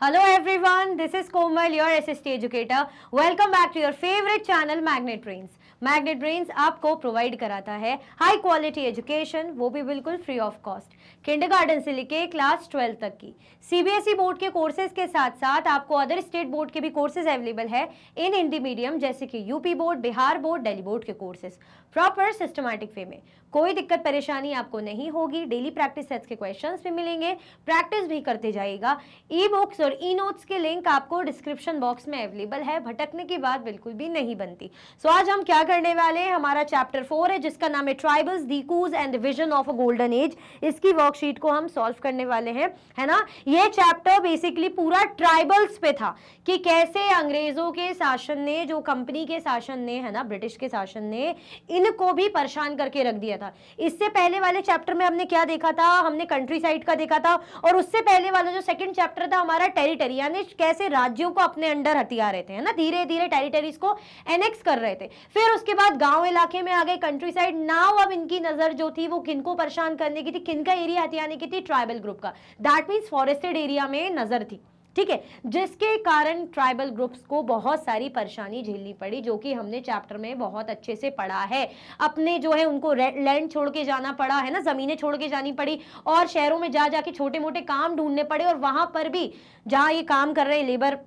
Hello everyone, this is Komal, your SST educator. Welcome back to your favorite channel Magnet Brains. Magnet brains आपको provide कराता है high quality education, वो भी बिल्कुल free of cost. Kindergarten से लेके class 12 तक की सीबीएसई बोर्ड के कोर्सेज के साथ साथ आपको अदर स्टेट बोर्ड के भी कोर्सेज अवेलेबल है इन हिंदी मीडियम, जैसे कि UP board, Bihar board, Delhi board के कोर्सेज प्रॉपर सिस्टमैटिक वे में। कोई दिक्कत परेशानी आपको नहीं होगी। डेली प्रैक्टिस सेट्स के क्वेश्चंस भी मिलेंगे, प्रैक्टिस भी करते जाइएगा। ई बुक्स और ई नोट्स के लिंक आपको डिस्क्रिप्शन बॉक्स में अवेलेबल है, भटकने की बात बिल्कुल भी नहीं बनती। सो आज हम क्या करने वाले हैं, हमारा चैप्टर 4 है जिसका नाम है tribals, dikus and the vision of a golden age. इसकी वर्कशीट को हम सॉल्व करने वाले हैं, है ना। ये चैप्टर बेसिकली पूरा ट्राइबल्स पे था कि कैसे अंग्रेजों के शासन ने, जो कंपनी के शासन ने, है ना, ब्रिटिश के शासन ने इनको भी परेशान करके रख दिया था। इससे पहले वाले चैप्टर में हमने क्या देखा था, हमने कंट्री साइड का देखा था, और उससे पहले वाला जो सेकंड चैप्टर था हमारा टेरिटरी, यानी कैसे राज्यों को अपने अंडर हथिया रहे थे, है ना, धीरे धीरे टेरिटरीज को एनेक्स कर रहे थे। फिर उसके बाद गांव इलाके में आ गए, कंट्री साइड। नाउ अब इनकी नजर जो थी वो किनको परेशान करने की थी, किनका एरिया हथियाने की थी, ट्राइबल ग्रुप का। दैट मीन्स फॉरेस्टेड एरिया में नजर थी, ठीक है, जिसके कारण ट्राइबल ग्रुप्स को बहुत सारी परेशानी झेलनी पड़ी, जो कि हमने चैप्टर में बहुत अच्छे से पढ़ा है। अपने जो है उनको लैंड छोड़ के जाना पड़ा, है ना, जमीनें छोड़ के जानी पड़ी, और शहरों में जा जाके छोटे मोटे काम ढूंढने पड़े, और वहां पर भी जहां ये काम कर रहे हैं, लेबर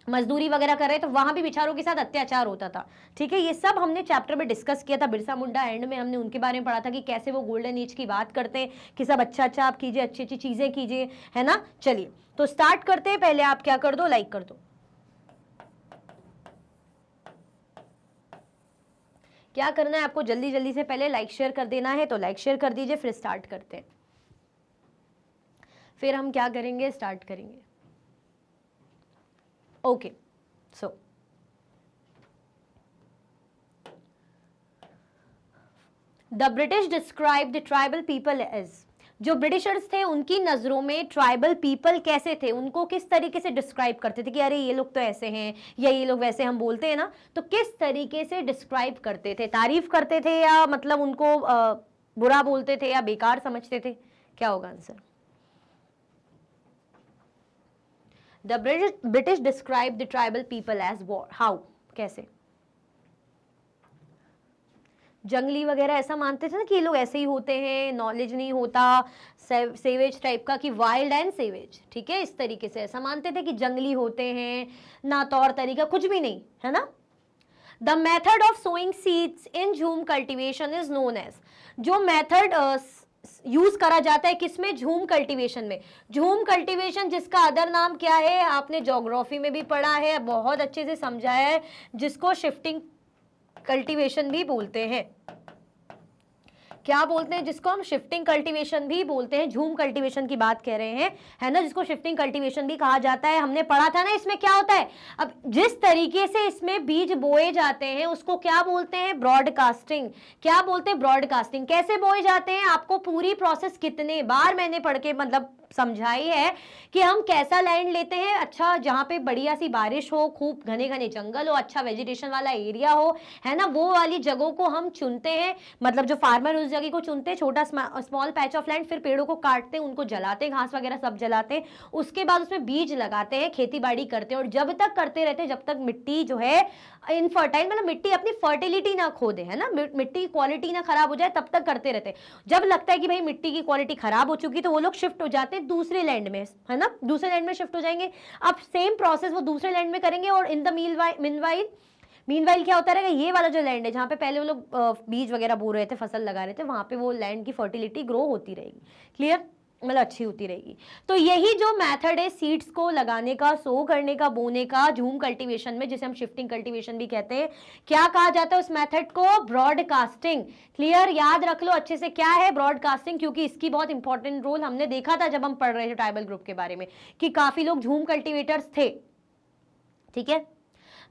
मजदूरी वगैरह कर रहे हैं, तो वहां भी बेचारों के साथ अत्याचार होता था, ठीक है। ये सब हमने चैप्टर में डिस्कस किया था। बिरसा मुंडा एंड में हमने उनके बारे में पढ़ा था कि कैसे वो गोल्डन एज की बात करते हैं कि सब अच्छा अच्छा आप कीजिए, अच्छी अच्छी चीजें कीजिए, है ना। चलिए तो स्टार्ट करते हैं। पहले आप क्या कर दो, लाइक कर दो। क्या करना है आपको, जल्दी जल्दी से पहले लाइक शेयर कर देना है, तो लाइक शेयर कर दीजिए, फिर स्टार्ट करते हैं। फिर हम क्या करेंगे, स्टार्ट करेंगे। Okay, so the British described the tribal people as, जो ब्रिटिशर्स थे उनकी नजरों में ट्राइबल पीपल कैसे थे, उनको किस तरीके से डिस्क्राइब करते थे कि अरे ये लोग तो ऐसे हैं या ये लोग वैसे, हम बोलते हैं ना, तो किस तरीके से डिस्क्राइब करते थे, तारीफ करते थे या मतलब उनको बुरा बोलते थे या बेकार समझते थे, क्या होगा answer. The British described the tribal people as war. How? कैसे? जंगली वगैरह ऐसा मानते थे ना कि ये लोग ऐसे ही होते हैं, नॉलेज नहीं होता, सेवेज टाइप का, कि वाइल्ड एंड सेवेज, ठीक है, इस तरीके से ऐसा मानते थे कि जंगली होते हैं, ना तौर तरीका कुछ भी नहीं, है ना। The method of sowing seeds in झूम cultivation is known as, जो मेथड यूज करा जाता है किसमें, झूम कल्टीवेशन में। झूम कल्टीवेशन जिसका अदर नाम क्या है, आपने ज्योग्राफी में भी पढ़ा है, बहुत अच्छे से समझाया है, जिसको शिफ्टिंग कल्टीवेशन भी बोलते हैं। क्या बोलते हैं, जिसको हम शिफ्टिंग कल्टीवेशन भी बोलते हैं, झूम कल्टीवेशन की बात कह रहे हैं, है ना, जिसको शिफ्टिंग कल्टीवेशन भी कहा जाता है। हमने पढ़ा था ना, इसमें क्या होता है, अब जिस तरीके से इसमें बीज बोए जाते हैं उसको क्या बोलते हैं, ब्रॉडकास्टिंग। क्या बोलते हैं, ब्रॉडकास्टिंग। कैसे बोए जाते हैं, आपको पूरी प्रोसेस कितने बार मैंने पढ़ के मतलब समझाई है कि हम कैसा लैंड लेते हैं, अच्छा जहां पे बढ़िया सी बारिश हो, खूब घने घने जंगल हो, अच्छा वेजिटेशन वाला एरिया हो, है ना, वो वाली जगहों को हम चुनते हैं। मतलब जो फार्मर उस जगह को चुनते हैं, छोटा स्मॉल पैच ऑफ लैंड, फिर पेड़ों को काटते हैं, उनको जलाते हैं, घास वगैरह सब जलाते हैं, उसके बाद उसमें बीज लगाते हैं, खेती बाड़ी करते हैं, और जब तक करते रहते हैं जब तक मिट्टी जो है इनफर्टाइल, मतलब मिट्टी अपनी फर्टिलिटी ना खो दे, है ना, मिट्टी की क्वालिटी ना खराब हो जाए, तब तक करते रहते हैं। जब लगता है कि भाई मिट्टी की क्वालिटी खराब हो चुकी, तो वो लोग शिफ्ट हो जाते हैं दूसरे लैंड में, है ना, दूसरे लैंड में शिफ्ट हो जाएंगे। अब सेम प्रोसेस वो दूसरे लैंड में करेंगे, और इन द मीनवाइल क्या होता रहेगा, ये वाला जो लैंड है जहाँ पे पहले वो लोग बीज वगैरह बो रहे थे, फसल लगा रहे थे, वहां पे वो लैंड की फर्टिलिटी ग्रो होती रहेगी, क्लियर, मतलब अच्छी होती रहेगी। तो यही जो मेथड है सीड्स को लगाने का, सो करने का, बोने का, झूम कल्टीवेशन में, जिसे हम शिफ्टिंग कल्टीवेशन भी कहते हैं, क्या कहा जाता है उस मेथड को, ब्रॉडकास्टिंग। क्लियर, याद रख लो अच्छे से क्या है ब्रॉडकास्टिंग, क्योंकि इसकी बहुत इंपॉर्टेंट रोल हमने देखा था जब हम पढ़ रहे थे ट्राइबल ग्रुप के बारे में, कि काफी लोग झूम कल्टीवेटर्स थे, ठीक है।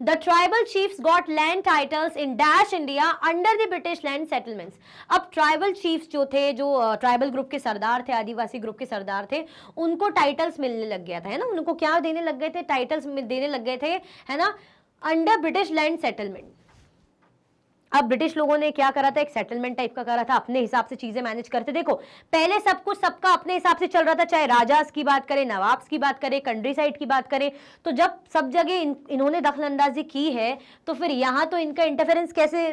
The tribal chiefs got land titles in Dash India under the British land settlements. अब ट्राइबल चीफ्स जो थे, जो ट्राइबल ग्रुप के सरदार थे, आदिवासी ग्रुप के सरदार थे, उनको टाइटल्स मिलने लग गया था, है ना, उनको क्या देने लग गए थे, टाइटल्स देने लग गए थे, है ना, अंडर ब्रिटिश लैंड सेटलमेंट। अब ब्रिटिश लोगों ने क्या करा था, एक सेटलमेंट टाइप का करा था, अपने हिसाब से चीजें मैनेज करते। देखो पहले सब कुछ सबका अपने हिसाब से चल रहा था, चाहे राजास की बात करें, नवाब्स की बात करें, कंट्री साइड की बात करें। तो जब सब जगह इन्होंने दखल अंदाजी की है, तो फिर यहाँ तो इनका इंटरफेरेंस कैसे,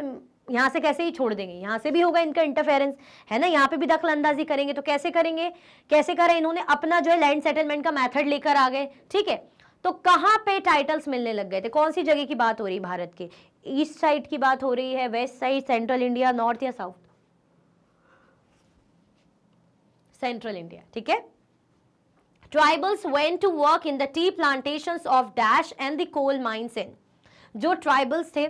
यहाँ से कैसे ही छोड़ देंगे, यहाँ से भी होगा इनका इंटरफेरेंस, है ना, यहाँ पे भी दखल अंदाजी करेंगे। तो कैसे करेंगे, कैसे करा इन्होंने, अपना जो है लैंड सेटलमेंट का मेथड लेकर आ गए, ठीक है। तो कहां पे टाइटल्स मिलने लग गए थे, कौन सी जगह की बात हो रही, भारत के ईस्ट साइड की बात हो रही है, west side, central India, north या साउथ? सेंट्रल इंडिया, ठीक है। Tribals went to work in the tea plantations of dash and the coal mines in. जो ट्राइबल्स थे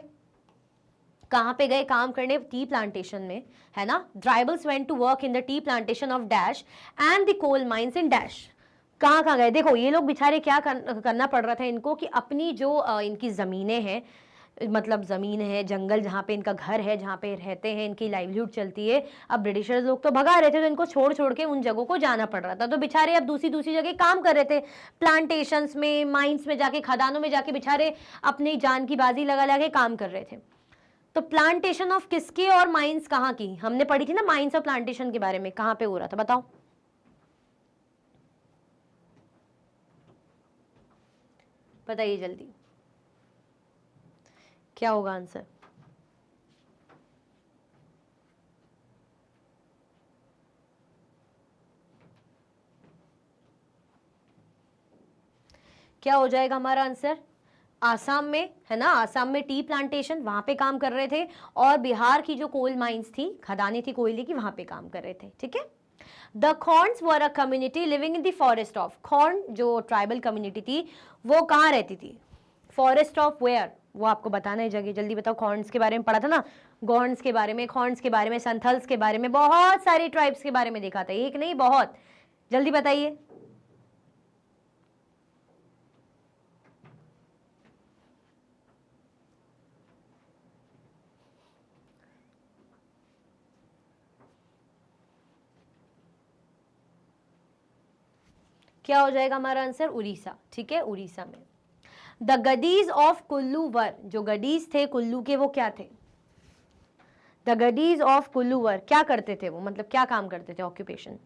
कहां पे गए काम करने, टी प्लांटेशन में, है ना। Tribals went to work in the tea plantation of dash and the coal mines in dash. कहाँ कहाँ गए, देखो ये लोग बेचारे क्या करना पड़ रहा था इनको कि अपनी जो इनकी ज़मीनें हैं, मतलब ज़मीन है, जंगल जहाँ पे इनका घर है, जहाँ पे रहते हैं, इनकी लाइवलीहुड चलती है। अब ब्रिटिशर्स लोग तो भगा रहे थे, तो इनको छोड़ छोड़ के उन जगहों को जाना पड़ रहा था। तो बेचारे अब दूसरी दूसरी जगह काम कर रहे थे, प्लांटेशंस में, माइंस में जाके, खदानों में जाके बेचारे अपनी जान की बाजी लगा लगा के काम कर रहे थे। तो प्लांटेशन ऑफ किसके और माइंस कहाँ की, हमने पढ़ी थी ना माइंस और प्लांटेशन के बारे में, कहाँ पे हो रहा था बताओ? बताइए जल्दी, क्या होगा आंसर? क्या हो जाएगा हमारा आंसर? आसाम में, है ना, आसाम में टी प्लांटेशन, वहां पे काम कर रहे थे, और बिहार की जो कोल माइंस थी, खदानें थी कोयले की, वहां पे काम कर रहे थे, ठीक है। The Khonds were a community living in the forest of, खॉर्न जो ट्राइबल कम्युनिटी थी वो कहाँ रहती थी, फॉरेस्ट ऑफ वेयर, वो आपको बताना है जगह, जल्दी बताओ। खॉर्न्स के बारे में पढ़ा था ना, गॉर्न्स के बारे में, खॉर्न्स के बारे में, संथल्स के बारे में, बहुत सारी ट्राइब्स के बारे में देखा था, एक नहीं बहुत, जल्दी बताइए। क्या हो जाएगा हमारा आंसर? उड़ीसा, ठीक है, उड़ीसा में। द गडीज ऑफ कुल्लू वर, जो गडीज थे कुल्लू के, वो क्या थे? द गडीज ऑफ कुल्लू वर क्या करते थे वो, मतलब क्या काम करते थे, ऑक्यूपेशन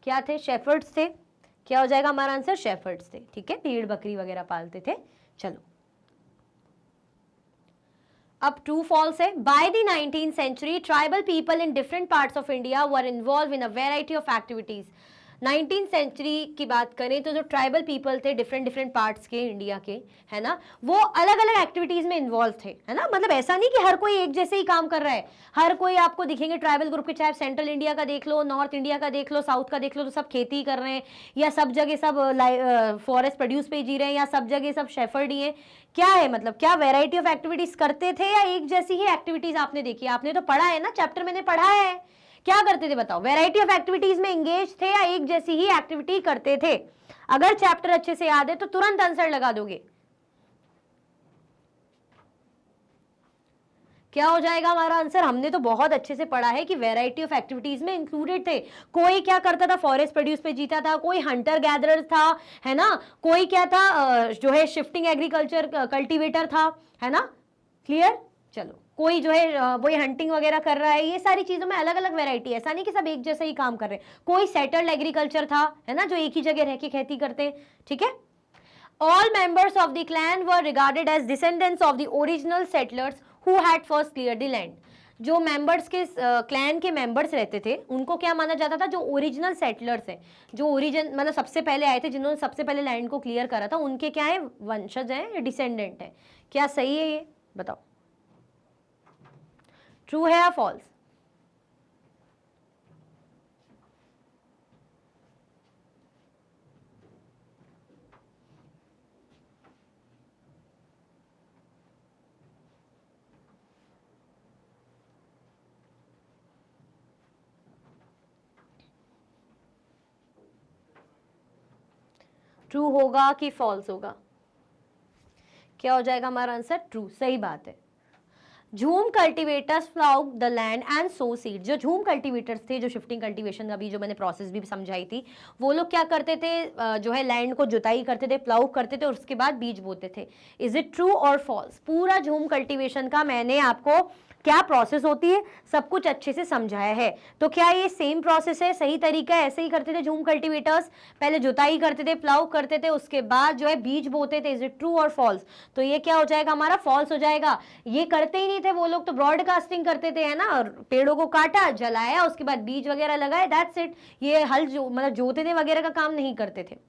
क्या थे? शेफर्ड्स थे। क्या हो जाएगा हमारा आंसर? शेफर्ड्स थे, ठीक है, भेड़ बकरी वगैरह पालते थे। चलो अब ट्रू फॉल्स है। By the 19th century tribal people in different parts of India were involve in a variety of activities. 19th century की बात करें तो जो ट्राइबल पीपल थे डिफरेंट डिफरेंट पार्ट्स के इंडिया के, है ना, वो अलग अलग एक्टिविटीज में इन्वॉल्व थे, है ना। मतलब ऐसा नहीं कि हर कोई एक जैसे ही काम कर रहा है, हर कोई आपको दिखेंगे ट्राइबल ग्रुप के, चाहे सेंट्रल इंडिया का देख लो, नॉर्थ इंडिया का देख लो, साउथ का देख लो, तो सब खेती कर रहे हैं, या सब जगह सब फॉरेस्ट प्रोड्यूस पे जी रहे हैं, या सब जगह सब शेफर्ड ही है। क्या है मतलब, क्या वेराइटी ऑफ एक्टिविटीज करते थे, या एक जैसी ही एक्टिविटीज आपने देखी? आपने तो पढ़ा है ना, चैप्टर मैंने पढ़ा है, क्या करते थे बताओ? वेराइटी ऑफ एक्टिविटीज में एंगेज थे, या एक जैसी ही एक्टिविटी करते थे? अगर चैप्टर अच्छे से याद है तो तुरंत आंसर लगा दोगे। क्या हो जाएगा हमारा आंसर? हमने तो बहुत अच्छे से पढ़ा है कि वैरायटी ऑफ एक्टिविटीज में इंक्लूडेड थे। कोई क्या करता था, फॉरेस्ट प्रोड्यूस पे जीता था, कोई हंटर गैदरर था, है ना, कोई क्या था, जो है शिफ्टिंग एग्रीकल्चर कल्टीवेटर था, है ना, क्लियर। चलो कोई जो है वही हंटिंग वगैरह कर रहा है, ये सारी चीजों में अलग अलग वैरायटी है, ऐसा नहीं कि सब एक जैसा ही काम कर रहे हैं। कोई सेटल्ड एग्रीकल्चर था, है ना, जो एक ही जगह रह के खेती करते हैं, ठीक है। All members of the clan were regarded as descendants of the original settlers who had first cleared the land. जो मेंबर्स के क्लैन के मेंबर्स रहते थे उनको क्या माना जाता था? जो ओरिजिनल सेटलर्स हैं, जो ओरिजिन मतलब सबसे पहले आए थे, जिन्होंने सबसे पहले लैंड को क्लियर करा था, उनके क्या है? वंशज हैं, डिसेंडेंट है। क्या सही है ये बताओ? ट्रू है या फॉल्स? ट्रू होगा कि फॉल्स होगा? क्या हो जाएगा हमारा आंसर? ट्रू, सही बात है। झूम cultivators plough the land and so seed. जो झूम कल्टिवेटर्स थे, जो शिफ्टिंग कल्टिवेशन अभी जो मैंने प्रोसेस भी समझाई थी, वो लोग क्या करते थे, जो है लैंड को जुताई करते थे, प्लाउ करते थे और उसके बाद बीज बोते थे। इज इट ट्रू और फॉल्स? पूरा झूम कल्टिवेशन का मैंने आपको क्या प्रोसेस होती है सब कुछ अच्छे से समझाया है। तो क्या ये सेम प्रोसेस है, सही तरीका है, ऐसे ही करते थे झूम कल्टिवेटर्स? पहले जुताई करते थे, प्लाउ करते थे, उसके बाद जो है बीज बोते थे। इज इट ट्रू और फॉल्स? तो ये क्या हो जाएगा हमारा, फॉल्स हो जाएगा। ये करते ही नहीं थे वो लोग, तो ब्रॉडकास्टिंग करते थे, है ना, पेड़ों को काटा, जलाया, उसके बाद बीज वगैरह लगाए, दैट्स इट। ये हल जो मतलब जोतने वगैरह का काम नहीं करते थे।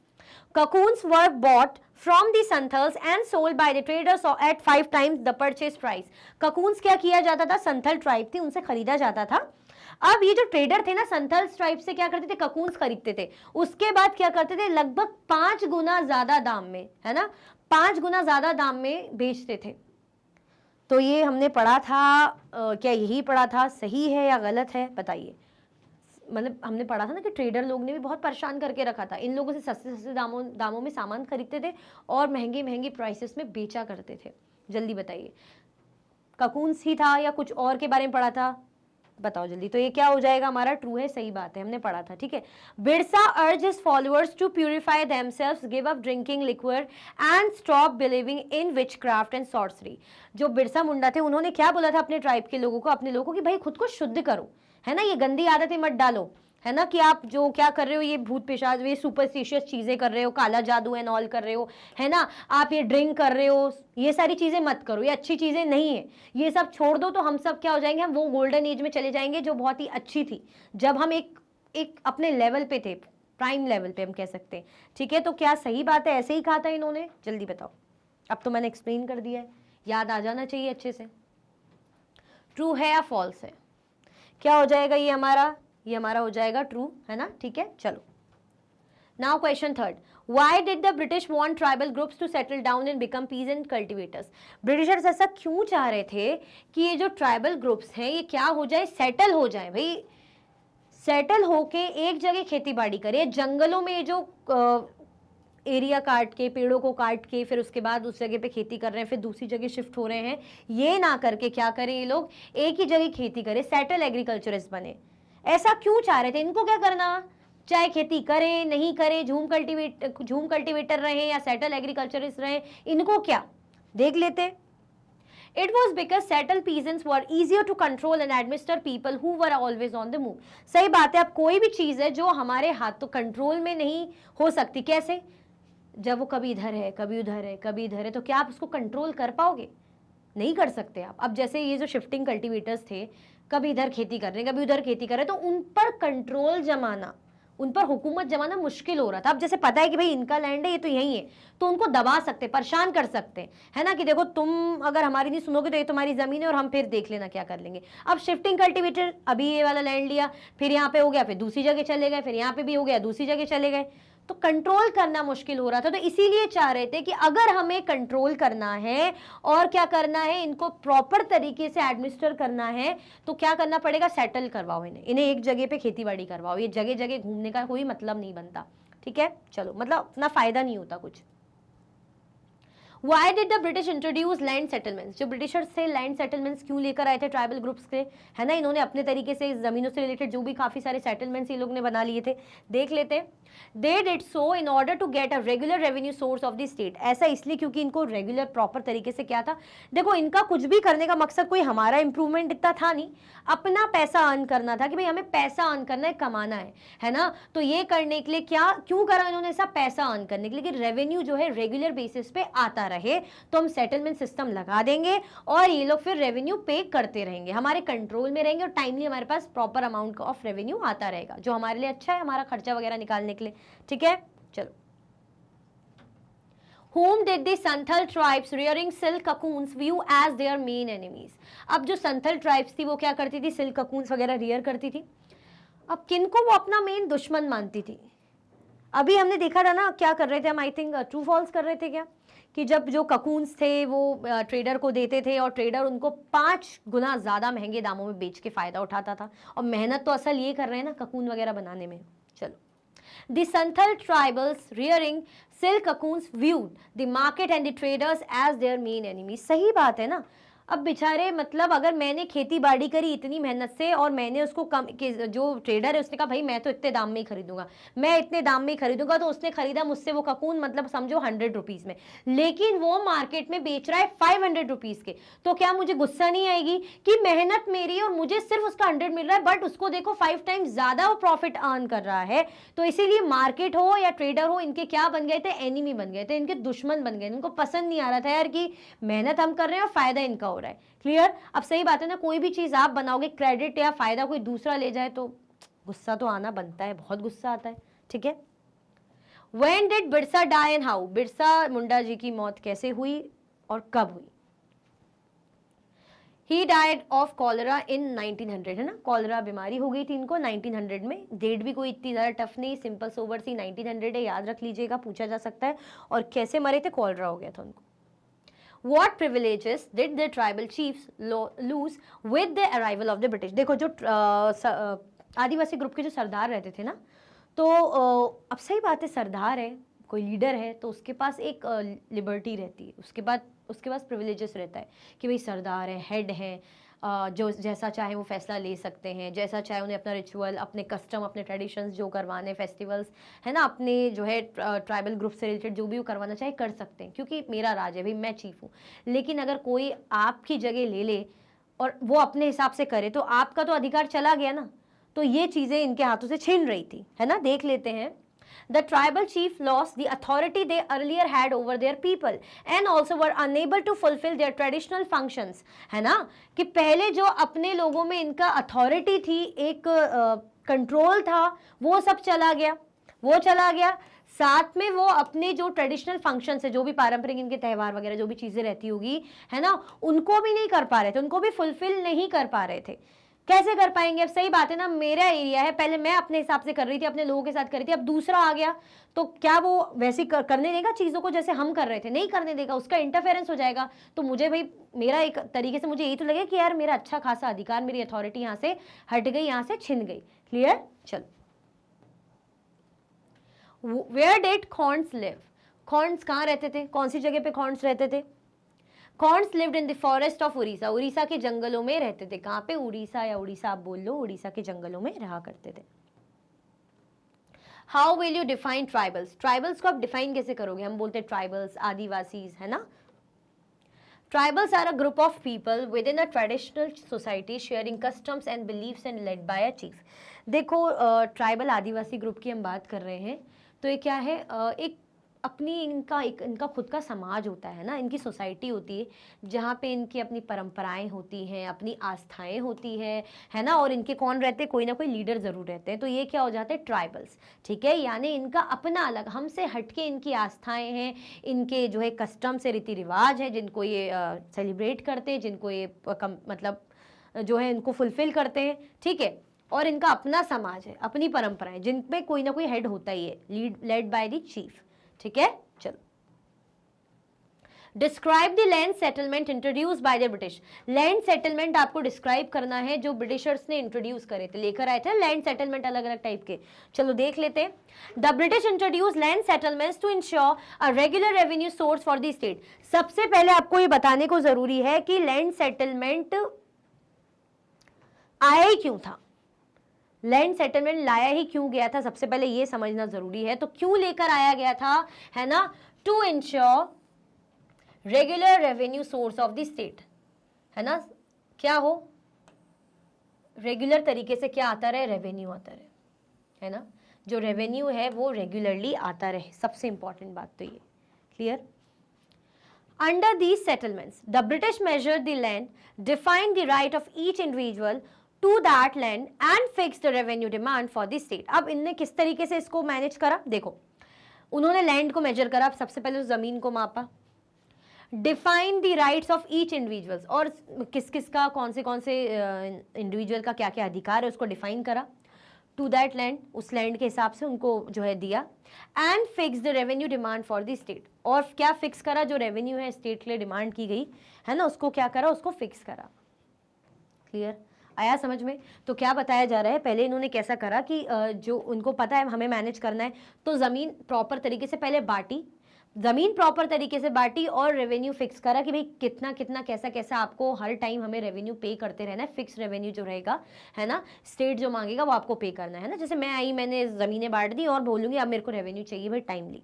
Cocoons were bought from the Santhals and sold by the traders at 5 times the purchase price. Cocoons क्या किया जाता था, संथल ट्राइब थी, उनसे खरीदा जाता था। अब ये जो ट्रेडर थे ना, संथल ट्राइब से क्या करते थे, ककून्स खरीदते थे, उसके बाद क्या करते थे, लगभग 5 गुना ज्यादा दाम में, है ना, 5 गुना ज्यादा दाम में बेचते थे। तो ये हमने पढ़ा था, क्या यही पढ़ा था, सही है या गलत है बताइए। मतलब हमने पढ़ा था ना कि ट्रेडर लोग ने भी बहुत परेशान करके रखा था, इन लोगों से सस्ते सस्ते दामों में सामान खरीदते थे और महंगे महंगे प्राइसेस में बेचा करते थे। जल्दी बताइए, ककून्स ही था या कुछ और के बारे में पढ़ा था, बताओ जल्दी। तो ये क्या हो जाएगा हमारा, ट्रू है, सही बात है, हमने पढ़ा था, ठीक है। Birsa urge his followers to purify themselves, give up drinking liquid and stop believing in witchcraft and sorcery. जो बिरसा मुंडा थे, उन्होंने क्या बोला था अपने ट्राइब के लोगों को, अपने लोगों को, कि भाई खुद को शुद्ध करो, है ना, ये गंदी आदतें मत डालो, है ना, कि आप जो क्या कर रहे हो, ये भूत पिशाच, ये सुपरस्टिशियस चीजें कर रहे हो, काला जादू एंड ऑल कर रहे हो, है ना, आप ये ड्रिंक कर रहे हो, ये सारी चीजें मत करो, ये अच्छी चीजें नहीं है, ये सब छोड़ दो। तो हम सब क्या हो जाएंगे, हम वो गोल्डन एज में चले जाएंगे जो बहुत ही अच्छी थी, जब हम एक अपने लेवल पे थे, प्राइम लेवल पे हम कह सकते हैं, ठीक है। तो क्या सही बात है, ऐसे ही कहा था इन्होंने, जल्दी बताओ। अब तो मैंने एक्सप्लेन कर दिया है, याद आ जाना चाहिए अच्छे से। ट्रू है या फॉल्स है, क्या हो जाएगा ये हमारा हो जाएगा ट्रू, है ना, ठीक है। चलो, now question third, why did the British want tribal groups to settle down and become peasant cultivators? Britishers ऐसा क्यों चाह रहे थे कि ये जो ट्राइबल ग्रुप्स हैं ये क्या हो जाए, सेटल हो जाए, भाई सेटल होके एक जगह खेती बाड़ी करे। जंगलों में जो एरिया काट के, पेड़ों को काट के, फिर उसके बाद उस जगह पे खेती कर रहे हैं, फिर दूसरी जगह शिफ्ट हो रहे हैं, ये ना करके क्या करें ये लोग, एक ही जगह खेती करें, सेटल एग्रीकल्चरिस्ट बने। ऐसा क्यों चाह रहे थे, इनको क्या करना, चाहे खेती करें नहीं करें, झूम कल्टिवेटर रहे या सेटल एग्रीकल्चरिस्ट रहे, इनको क्या, देख लेते। It was because settled peasants were easier to control and administer people who were always on the move. सही बात है, अब कोई भी चीज है जो हमारे हाथ तो कंट्रोल में नहीं हो सकती, कैसे, जब वो कभी इधर है, कभी उधर है, कभी इधर है, तो क्या आप उसको कंट्रोल कर पाओगे, नहीं कर सकते आप। अब जैसे ये जो शिफ्टिंग कल्टीवेटर्स थे, कभी इधर खेती कर रहे हैं, कभी उधर खेती कर रहे हैं, तो उन पर कंट्रोल जमाना, उन पर हुकूमत जमाना मुश्किल हो रहा था। अब जैसे पता है कि भाई इनका लैंड है, ये तो यही है, तो उनको दबा सकते, परेशान कर सकते, है ना, कि देखो तुम अगर हमारी नहीं सुनोगे तो ये तुम्हारी जमीन है और हम फिर देख लेना क्या कर लेंगे। अब शिफ्टिंग कल्टीवेटर, अभी ये वाला लैंड लिया, फिर यहाँ पे हो गया, फिर दूसरी जगह चले गए, फिर यहाँ पे भी हो गया, दूसरी जगह चले गए, तो कंट्रोल करना मुश्किल हो रहा था। तो इसीलिए चाह रहे थे कि अगर हमें कंट्रोल करना है और क्या करना है, इनको प्रॉपर तरीके से एडमिनिस्टर करना है, तो क्या करना पड़ेगा, सेटल करवाओ इन्हें एक जगह पे खेती बाड़ी करवाओ, ये जगह जगह घूमने का कोई मतलब नहीं बनता, ठीक है। चलो, मतलब अपना फायदा नहीं होता कुछ। Why did the British introduce land settlements? जो ब्रिटिशर्स थे लैंड सेटलमेंट्स क्यों लेकर आए थे ट्राइबल ग्रुप्स के, है ना, इन्होंने अपने तरीके से जमीनों से रिलेटेड जो भी काफी सारे सेटलमेंट्स ये लोग ने बना लिए थे, देख लेते हैं। They did so in order to get a regular revenue source of the state. ऐसा इसलिए क्योंकि इनको रेगुलर प्रॉपर तरीके से क्या था, देखो इनका कुछ भी करने का मकसद कोई हमारा इंप्रूवमेंट इतना था नहीं, अपना पैसा अर्न करना था, कि भाई हमें पैसा अर्न करना है, कमाना है ना। तो ये करने के लिए क्या क्यों करा इन्होंने ऐसा, पैसा अर्न करने के लिए, कि रेवेन्यू जो है रेगुलर बेसिस पे आता रहे, तो हम सेटलमेंट सिस्टम लगा देंगे और ये लोग फिर रेवेन्यू पे करते रहेंगे, हमारे कंट्रोल में रहेंगे और टाइमली हमारे पास प्रॉपर अमाउंट ऑफ रेवेन्यू आता रहेगा, जो हमारे लिए अच्छा है, हमारा खर्चा वगैरह निकालने के लिए, ठीक है। चलो, Whom did the Santhal tribes rearing silk cocoons view as their main enemies? अब जो संथल ट्राइब्स थी वो क्या करती थी, सिल्क ककून्स वगैरह रियर करती थी। अब किनको वो अपना मेन दुश्मन मानती थी, अभी हमने देखा था ना क्या कर रहे थे हम, आई थिंक ट्रू फॉल्स कर रहे थे क्या, कि जब जो ककून्स थे वो ट्रेडर को देते थे और ट्रेडर उनको 5 गुना ज़्यादा महंगे दामों में बेच के फ़ायदा उठाता था, और मेहनत तो असल ये कर रहे हैं ना ककून वगैरह बनाने में। चलो, The Santhal tribals rearing silk cocoons viewed the market and the traders as their main enemies. सही बात है ना, अब बेचारे मतलब अगर मैंने खेती बाड़ी करी इतनी मेहनत से और मैंने उसको कम, जो ट्रेडर है उसने कहा भाई मैं तो इतने दाम में ही खरीदूंगा, मैं इतने दाम में ही खरीदूंगा, तो उसने खरीदा मुझसे वो ककून मतलब समझो 100 रुपीज में, लेकिन वो मार्केट में बेच रहा है 500 रुपीज के, तो क्या मुझे गुस्सा नहीं आएगी कि मेहनत मेरी और मुझे सिर्फ उसका 100 मिल रहा है, बट उसको देखो 5 टाइम्स ज्यादा वो प्रॉफिट अर्न कर रहा है। तो इसीलिए मार्केट हो या ट्रेडर हो, इनके क्या बन गए थे, एनिमी बन गए थे, इनके दुश्मन बन गए, इनको पसंद नहीं आ रहा था यार कि मेहनत हम कर रहे हैं और फायदा इनका हो रहा है। क्लियर? अब सही बात है ना, कोई भी चीज आप बनाओगे क्रेडिट या फायदा कोई दूसरा ले जाए तो गुस्सा तो आना बनता है, बहुत गुस्सा आता है। ठीक है, When did Birsa die and how? Birsa Munda ji की मौत कैसे हुई और कब हुई? He died of cholera in 1900, है ना, कॉलरा बीमारी हो गई थी इनको 1900 में। डेट भी कोई इतनी ज़्यादा टफ नहीं, सिंपल सोबर सी 1900 है, याद रख लीजिएगा, पूछा जा सकता है। और कैसे मरे थे, कॉलरा हो गया था उनको। What privileges did the tribal chiefs lose with the arrival of the British? देखो जो आदिवासी ग्रुप के जो सरदार रहते थे ना, तो अब सही बात है, सरदार है, कोई लीडर है, तो उसके पास एक लिबर्टी रहती है, उसके पास प्रिविलेजेस रहता है कि भाई सरदार है, हेड है, जो जैसा चाहे वो फैसला ले सकते हैं, जैसा चाहे उन्हें अपना रिचुअल, अपने कस्टम, अपने ट्रेडिशंस जो करवाने, फेस्टिवल्स है ना, अपने जो है ट्राइबल ग्रुप से रिलेटेड जो भी वो करवाना चाहे कर सकते हैं, क्योंकि मेरा राज है भाई, मैं चीफ हूँ। लेकिन अगर कोई आपकी जगह ले ले और वो अपने हिसाब से करे तो आपका तो अधिकार चला गया ना। तो ये चीज़ें इनके हाथों से छीन रही थी, है ना। देख लेते हैं। The tribal chief lost the authority they earlier had over their people and also were unable to fulfill their traditional functions, है ना, कि पहले जो अपने लोगों में इनका अथॉरिटी थी, एक कंट्रोल था, वो सब चला गया। साथ में वो अपने जो ट्रेडिशनल फंक्शंस है, जो भी पारंपरिक इनके त्यौहार वगैरह जो भी चीजें रहती होगी, है ना, उनको भी नहीं कर पा रहे थे, उनको भी फुलफिल नहीं कर पा रहे थे। कैसे कर पाएंगे? अब सही बात है ना, मेरा एरिया है, पहले मैं अपने हिसाब से कर रही थी, अपने लोगों के साथ कर रही थी, अब दूसरा आ गया तो क्या वो वैसे करने देगा चीज़ों को जैसे हम कर रहे थे? नहीं करने देगा, उसका इंटरफेरेंस हो जाएगा। तो मुझे भाई, मेरा एक तरीके से मुझे यही तो लगे कि यार मेरा अच्छा खासा अधिकार, मेरी अथॉरिटी यहाँ से हट गई, यहाँ से छिन गई। क्लियर? चलो, वेयर डिड खॉन्स लिव? खॉन्स कहाँ रहते थे? कौन सी जगह पे खॉन्स रहते थे? Khons lived in the forest of Orissa, Orissa के जंगलों में रहते थे। कहाँ पे? उड़ीसा, या उड़ीसा आप बोल लो, उड़ीसा के जंगलों में रहा करते थे। How will you define tribals? Tribals को आप डिफाइन कैसे करोगे? हम बोलते हैं ट्राइबल्स, आदिवासीज, है ना। Tribals are a group of people within a traditional society sharing customs and beliefs and led by a chief. देखो, ट्राइबल आदिवासी ग्रुप की हम बात कर रहे हैं, तो ये क्या है, एक अपनी इनका खुद का समाज होता है ना, इनकी सोसाइटी होती है, जहाँ पे इनकी अपनी परंपराएं होती हैं, अपनी आस्थाएं होती है ना, और इनके कौन रहते हैं? कोई ना कोई लीडर ज़रूर रहते हैं। तो ये क्या हो जाते हैं? ट्राइबल्स। ठीक है, यानी इनका अपना अलग, हमसे हटके इनकी आस्थाएं हैं, इनके जो है कस्टम से रीति रिवाज है, जिनको ये सेलिब्रेट करते हैं, जिनको ये मतलब जो है इनको फुलफिल करते हैं। ठीक है, और इनका अपना समाज है, अपनी परंपराएं, जिन पे कोई ना कोई हेड होता ही है, लेड बाय द चीफ। ठीक है, चलो। Describe the land settlement introduce by the British. Land settlement आपको डिस्क्राइब करना है जो ब्रिटिशर्स ने इंट्रोड्यूस करे थे, लेकर आए थे लैंड सेटलमेंट अलग अलग टाइप के। चलो देख लेते हैं। The British introduce land settlements to ensure a regular revenue source for the state. सबसे पहले आपको ये बताने को जरूरी है कि लैंड सेटलमेंट आया ही क्यों था, लैंड सेटलमेंट लाया ही क्यों गया था, सबसे पहले ये समझना जरूरी है। तो क्यों लेकर आया गया था, है ना, to ensure regular revenue source of the state, है ना, क्या हो, रेगुलर तरीके से क्या आता रहे, रेवेन्यू आता रहे, है ना, जो रेवेन्यू है वो रेगुलरली आता रहे, सबसे इंपॉर्टेंट बात तो ये। Clear? Under these settlements the British measured the land, defined the right of each individual to that land and fix the revenue demand for the state। अब इनने किस तरीके से इसको मैनेज करा? देखो, उन्होंने लैंड को मेजर करा, सबसे पहले उस जमीन को मापा, define the rights of each individuals, और किस किस का कौन से इंडिविजुअल का क्या क्या अधिकार है उसको डिफाइन करा, टू दैट लैंड, उस लैंड के हिसाब से उनको जो है दिया, and fix the revenue demand for the state, और क्या फिक्स करा, जो रेवेन्यू है स्टेट के लिए डिमांड की गई है ना, उसको क्या करा, उसको फिक्स करा। क्लियर? आया समझ में? तो क्या बताया जा रहा है, पहले इन्होंने कैसा करा कि जो उनको पता है हमें मैनेज करना है, तो ज़मीन प्रॉपर तरीके से पहले बांटी, जमीन प्रॉपर तरीके से बांटी और रेवेन्यू फिक्स करा कि भाई कितना कितना कैसा कैसा आपको हर टाइम हमें रेवेन्यू पे करते रहना है, फिक्स रेवेन्यू जो रहेगा, है ना, स्टेट जो मांगेगा वो आपको पे करना है ना। जैसे मैं आई, मैंने जमीनें बांट दी और बोलूंगी अब मेरे को रेवेन्यू चाहिए भाई timely.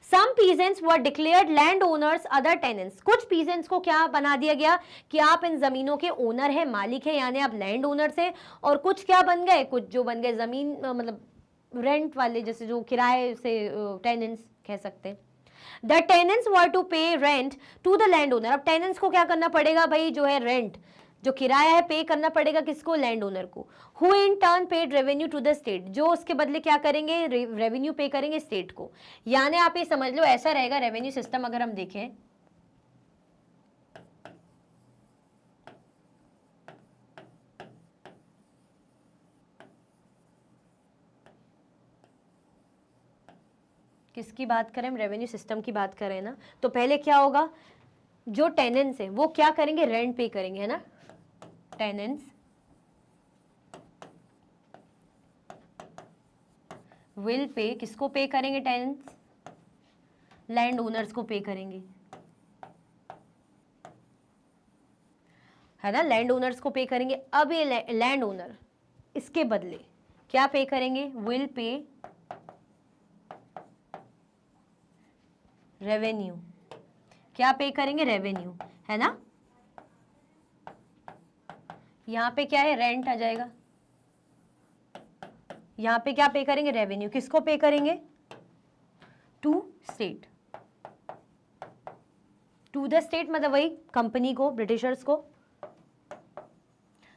Some peasants were declared landowners, other tenants. कुछ peasants को क्या बना दिया गया कि आप इन जमीनों के ओनर है, मालिक है, यानी आप लैंड ओनर्स है। और कुछ क्या बन गए, कुछ जो बन गए जमीन मतलब रेंट वाले, जैसे जो किराए से टेनेंट्स कह सकते हैं। The tenants were to pay rent to the landowner. अब टेनेंट्स को क्या करना पड़ेगा भाई, जो है रेंट, जो किराया है, पे करना पड़ेगा किसको, लैंड ओनर को। Who in turn paid revenue to the state, जो उसके बदले क्या करेंगे, रेवेन्यू पे करेंगे स्टेट को। यानी आप ये समझ लो ऐसा रहेगा रेवेन्यू सिस्टम। अगर हम देखें किसकी बात करें, हम रेवेन्यू सिस्टम की बात करें ना, तो पहले क्या होगा, जो टेनेंट्स है वो क्या करेंगे, रेंट पे करेंगे, है ना। टेनेंट्स विल पे, किसको पे करेंगे, टेनेंट्स लैंड ओनर्स को पे करेंगे, है ना, लैंड ओनर्स को पे करेंगे। अब ये लैंड ओनर इसके बदले क्या पे करेंगे, विल पे रेवेन्यू, क्या पे करेंगे, रेवेन्यू, है ना। यहां पे क्या है, रेंट आ जाएगा, यहां पे क्या पे करेंगे, रेवेन्यू, किसको पे करेंगे, to state, to the state मतलब वही कंपनी को, ब्रिटिशर्स को।